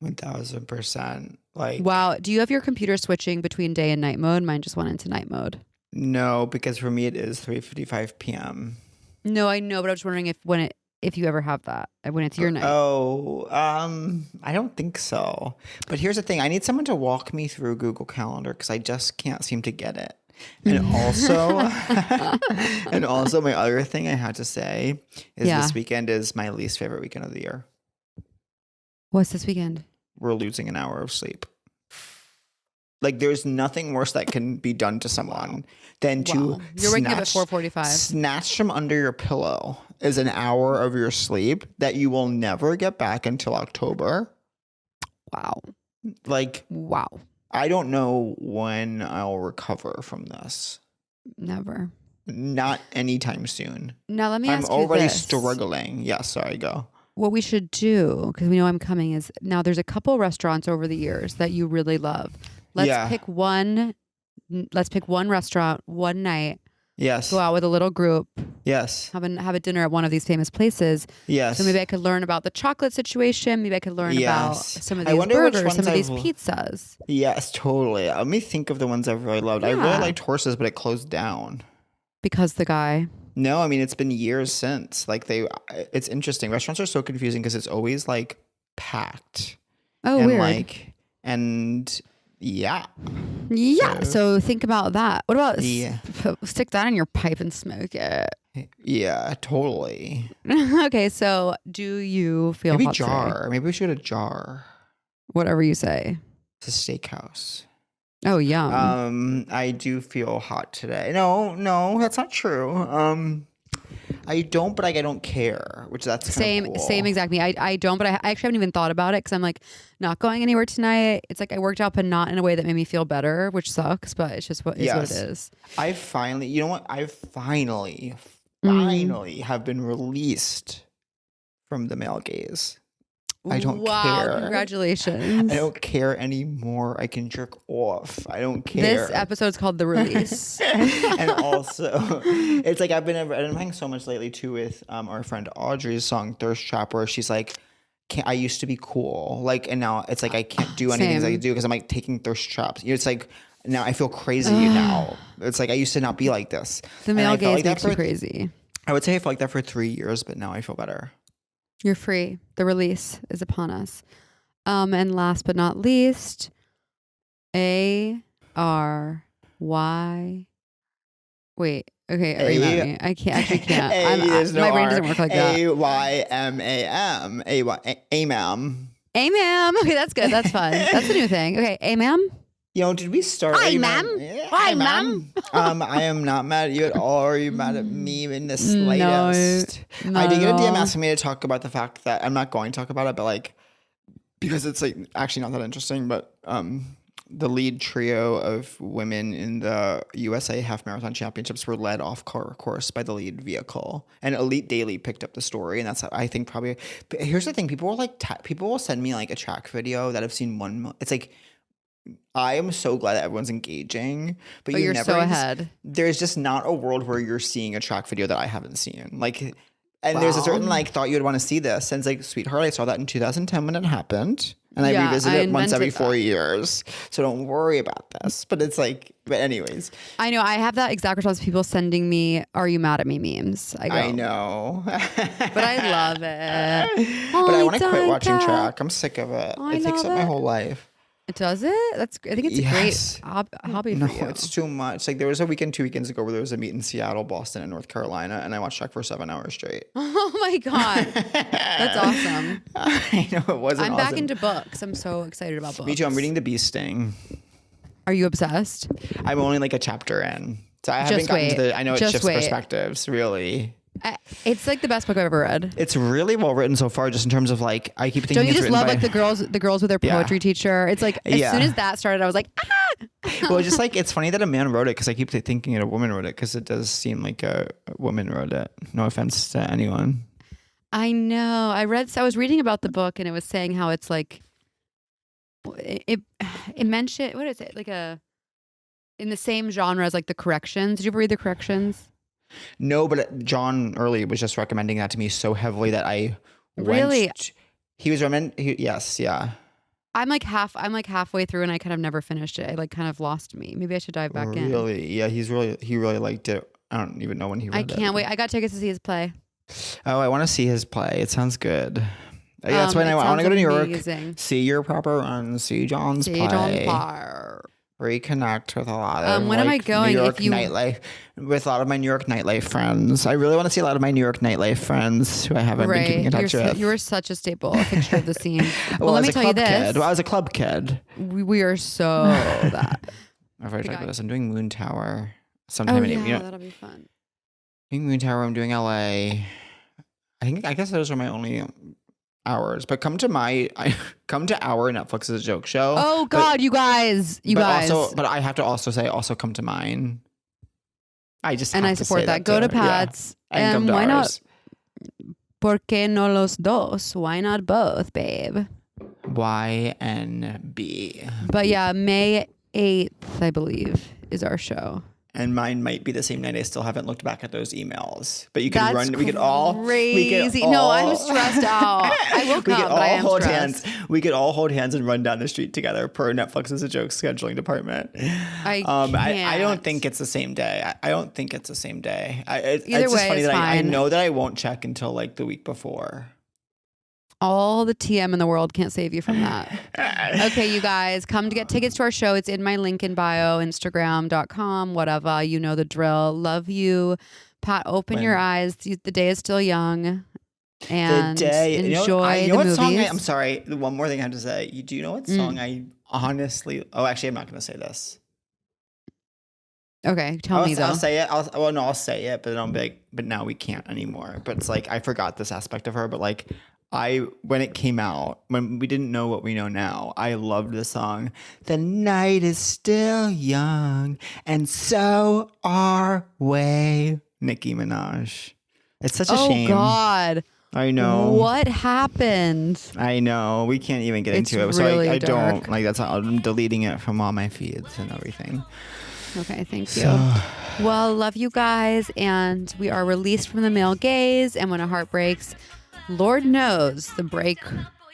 [SPEAKER 3] 1000%. Like,
[SPEAKER 4] Wow. Do you have your computer switching between day and night mode? Mine just went into night mode.
[SPEAKER 3] no, because for me it is 3:55 p.m.
[SPEAKER 4] No, I know, but I was wondering if you ever have that when it's your night.
[SPEAKER 3] Oh, I don't think so. But here's the thing: I need someone to walk me through Google Calendar because I just can't seem to get it. And also, my other thing I had to say is
[SPEAKER 4] Yeah.
[SPEAKER 3] this weekend is my least favorite weekend of the year.
[SPEAKER 4] What's this weekend?
[SPEAKER 3] We're losing an hour of sleep. Like, there's nothing worse that can be done to someone than to
[SPEAKER 4] Wow. You're waking up at
[SPEAKER 3] snatch-
[SPEAKER 4] 4:45.
[SPEAKER 3] Snatched from under your pillow is an hour of your sleep that you will never get back until October.
[SPEAKER 4] Wow.
[SPEAKER 3] Like,
[SPEAKER 4] Wow.
[SPEAKER 3] I don't know when I'll recover from this.
[SPEAKER 4] Never.
[SPEAKER 3] Not anytime soon.
[SPEAKER 4] Now let me
[SPEAKER 3] I'm
[SPEAKER 4] ask you
[SPEAKER 3] already
[SPEAKER 4] this.
[SPEAKER 3] struggling. Yeah, sorry, go.
[SPEAKER 4] What we should do, because we know I'm coming, is now there's a couple restaurants over the years that you really love. Let's
[SPEAKER 3] Yeah.
[SPEAKER 4] pick one. Let's pick one restaurant one night.
[SPEAKER 3] Yes.
[SPEAKER 4] Go out with a little group.
[SPEAKER 3] Yes.
[SPEAKER 4] Have a dinner at one of these famous places.
[SPEAKER 3] Yes.
[SPEAKER 4] So maybe I could learn about the chocolate situation. Maybe I could learn about
[SPEAKER 3] Yes.
[SPEAKER 4] some of
[SPEAKER 3] I
[SPEAKER 4] these
[SPEAKER 3] wonder which
[SPEAKER 4] burgers, some
[SPEAKER 3] ones
[SPEAKER 4] of these
[SPEAKER 3] I've-
[SPEAKER 4] pizzas.
[SPEAKER 3] Yes, totally. Let me think of the ones I've really loved. I really
[SPEAKER 4] Yeah.
[SPEAKER 3] liked Horses, but it closed down.
[SPEAKER 4] Because the guy.
[SPEAKER 3] No, I mean, it's been years since. Like, it's interesting. Restaurants are so confusing because it's always like packed.
[SPEAKER 4] Oh,
[SPEAKER 3] and
[SPEAKER 4] weird.
[SPEAKER 3] Yeah.
[SPEAKER 4] Yeah. So think about that. What about
[SPEAKER 3] Yeah.
[SPEAKER 4] stick that in your pipe and smoke it?
[SPEAKER 3] Yeah, totally.
[SPEAKER 4] Okay. So do you feel
[SPEAKER 3] Maybe
[SPEAKER 4] hot today?
[SPEAKER 3] jar. Maybe we should get a jar.
[SPEAKER 4] Whatever you say.
[SPEAKER 3] It's a steakhouse.
[SPEAKER 4] Oh, yum.
[SPEAKER 3] I do feel hot today. No, that's not true. I don't, but like I don't care, which that's
[SPEAKER 4] Same exact me. I don't, but I actually haven't even thought about it because I'm like not going anywhere tonight. It's like I worked out, but not in a way that made me feel better, which sucks. But it's just what it is.
[SPEAKER 3] I finally, you know what? I finally have been released from the male gaze. I don't care.
[SPEAKER 4] Congratulations.
[SPEAKER 3] I don't care anymore. I can jerk off. I don't care.
[SPEAKER 4] This episode's called The Release.
[SPEAKER 3] And also, it's like I've been having so much lately too with our friend Audrey's song Thirst Trap, where she's like, I used to be cool. Like, and now it's like I can't do anything I do because I'm like taking thirst traps. It's like now I feel crazy now. It's like I used to not be like this.
[SPEAKER 4] The male gaze
[SPEAKER 3] like
[SPEAKER 4] makes you crazy.
[SPEAKER 3] I would say I felt like that for 3 years, but now I feel better.
[SPEAKER 4] You're free. The release is upon us. And last but not least, ARY. Wait. Okay. Are you mad at me? I can't. My brain doesn't work like that.
[SPEAKER 3] AYMAM. AMAM.
[SPEAKER 4] AMAM. Okay, that's good. That's fun. That's a new thing. Okay, AMAM.
[SPEAKER 3] Did we start?
[SPEAKER 4] Hi, ma'am. Hi, ma'am.
[SPEAKER 3] I am not mad at you at all. Are you mad at me in the slightest?
[SPEAKER 4] No,
[SPEAKER 3] I did get a DM asking me to talk about the fact that I'm not going to talk about it, but like, because it's like actually not that interesting, but the lead trio of women in the USA Half Marathon Championships were led off course by the lead vehicle, and Elite Daily picked up the story, and that's how I think probably. But here's the thing: people will send me like a track video that I've seen one. It's like. I am so glad that everyone's engaging, but
[SPEAKER 4] you're
[SPEAKER 3] never
[SPEAKER 4] so ahead.
[SPEAKER 3] There's just not a world where you're seeing a track video that I haven't seen. Like, and there's a certain like thought you would want to see this. And it's like, sweetheart, I saw that in 2010 when it happened, and I revisit it once every 4 years. So don't worry about this. But it's like, but anyways,
[SPEAKER 4] I know I have that exact response. People sending me "Are you mad at me?" memes. I
[SPEAKER 3] know,
[SPEAKER 4] but I love it.
[SPEAKER 3] But I want to quit watching track. I'm sick of it. It takes up my whole life.
[SPEAKER 4] Does it? I think it's a great hobby for you.
[SPEAKER 3] No, it's too much. Like there was a weekend 2 weekends ago where there was a meet in Seattle, Boston, and North Carolina, and I watched track for 7 hours straight.
[SPEAKER 4] Oh my God. That's awesome.
[SPEAKER 3] I know it wasn't
[SPEAKER 4] I'm back into books. I'm so excited about books.
[SPEAKER 3] Me too. I'm reading The Bee Sting.
[SPEAKER 4] Are you obsessed?
[SPEAKER 3] I'm only like a chapter in. So I haven't gotten to I know it shifts perspectives, really.
[SPEAKER 4] It's like the best book I've ever read.
[SPEAKER 3] It's really well written so far, just in terms of like I keep thinking.
[SPEAKER 4] Don't you
[SPEAKER 3] it's
[SPEAKER 4] just love
[SPEAKER 3] by,
[SPEAKER 4] like the girls with their poetry teacher? It's like as soon as that started, I was like,
[SPEAKER 3] Well, just like it's funny that a man wrote it because I keep thinking a woman wrote it because it does seem like a woman wrote it. No offense to anyone.
[SPEAKER 4] I know. I was reading about the book and it was saying how it's like it mentioned what is it like in the same genre as like the Corrections. Did you ever read the Corrections?
[SPEAKER 3] No, but John Early was just recommending that to me so heavily that I
[SPEAKER 4] really.
[SPEAKER 3] He was yes, yeah.
[SPEAKER 4] I'm like halfway through and I kind of never finished it. I like kind of lost me. Maybe I should dive back in.
[SPEAKER 3] Really? Yeah, he really liked it. I don't even know when he read it.
[SPEAKER 4] I can't wait. I got tickets to see his play.
[SPEAKER 3] Oh, I want to see his play. It sounds good. Yeah, that's why I want to go to New York. See your proper run. See John's play. Reconnect with a lot of
[SPEAKER 4] when am I going?
[SPEAKER 3] New York nightlife with a lot of my New York nightlife friends. I really want to see a lot of my New York nightlife friends who I haven't been keeping in touch with.
[SPEAKER 4] You were such a staple, a fixture of the scene.
[SPEAKER 3] Well,
[SPEAKER 4] let me tell you this.
[SPEAKER 3] I was a club kid.
[SPEAKER 4] We are so that.
[SPEAKER 3] I've already talked about this. I'm doing Moon Tower sometime.
[SPEAKER 4] That'll be fun.
[SPEAKER 3] Doing Moon Tower. I'm doing LA. I guess those are my only hours, but come to our Netflix is a joke show.
[SPEAKER 4] Oh God, you guys.
[SPEAKER 3] But I have to also say, come to mine. I support
[SPEAKER 4] that. Go to Pat's.
[SPEAKER 3] Yeah. And
[SPEAKER 4] why
[SPEAKER 3] ours.
[SPEAKER 4] not? ¿Por qué no los dos? Why not both, babe?
[SPEAKER 3] YNB.
[SPEAKER 4] But yeah, May 8th, I believe, is our show.
[SPEAKER 3] And mine might be the same night. I still haven't looked back at those emails. But you can
[SPEAKER 4] That's
[SPEAKER 3] run. We could all.
[SPEAKER 4] Crazy. No, I'm stressed out. I will come, but I am
[SPEAKER 3] hold
[SPEAKER 4] stressed.
[SPEAKER 3] hands. We could all hold hands and run down the street together per Netflix as a joke scheduling department.
[SPEAKER 4] I
[SPEAKER 3] don't think it's the same day. I don't think it's the same day.
[SPEAKER 4] Either
[SPEAKER 3] it's just
[SPEAKER 4] way,
[SPEAKER 3] funny
[SPEAKER 4] it's
[SPEAKER 3] that
[SPEAKER 4] fine.
[SPEAKER 3] I know that I won't check until like the week before.
[SPEAKER 4] All the TM in the world can't save you from that. Okay, you guys, come to get tickets to our show. It's in my link in bio, Instagram.com, whatever. You know the drill. Love you. Pat, open your eyes. The day is still young. And enjoy the
[SPEAKER 3] what
[SPEAKER 4] movies.
[SPEAKER 3] song I'm sorry, the one more thing I have to say. Do you know what song I honestly... Oh, actually, I'm not going to say this.
[SPEAKER 4] Okay, tell me though.
[SPEAKER 3] I'll say it. I'll say it, but then I'll be like, but now we can't anymore. But it's like, I forgot this aspect of her, but like... when it came out, when we didn't know what we know now, I loved the song. The night is still young, and so are we. Nicki Minaj. It's such a shame.
[SPEAKER 4] Oh God.
[SPEAKER 3] I know.
[SPEAKER 4] What happened?
[SPEAKER 3] I know. We can't even get into it.
[SPEAKER 4] Really
[SPEAKER 3] so I
[SPEAKER 4] dark.
[SPEAKER 3] don't like that's how I'm deleting it from all my feeds and everything.
[SPEAKER 4] Okay, thank you. Well, love you guys, and we are released from the male gaze, and when a heart breaks, Lord knows the break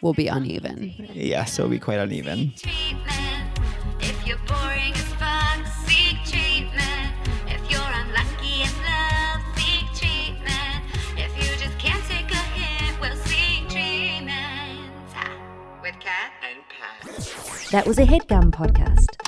[SPEAKER 4] will be uneven.
[SPEAKER 3] Yes, it'll be quite uneven.
[SPEAKER 2] Treatment. If you're boring as fuck, seek treatment. If you're unlucky in love, seek treatment. If you just can't take a hint, well, seek treatment. With Kat and Pat.
[SPEAKER 1] That was a Headgum podcast.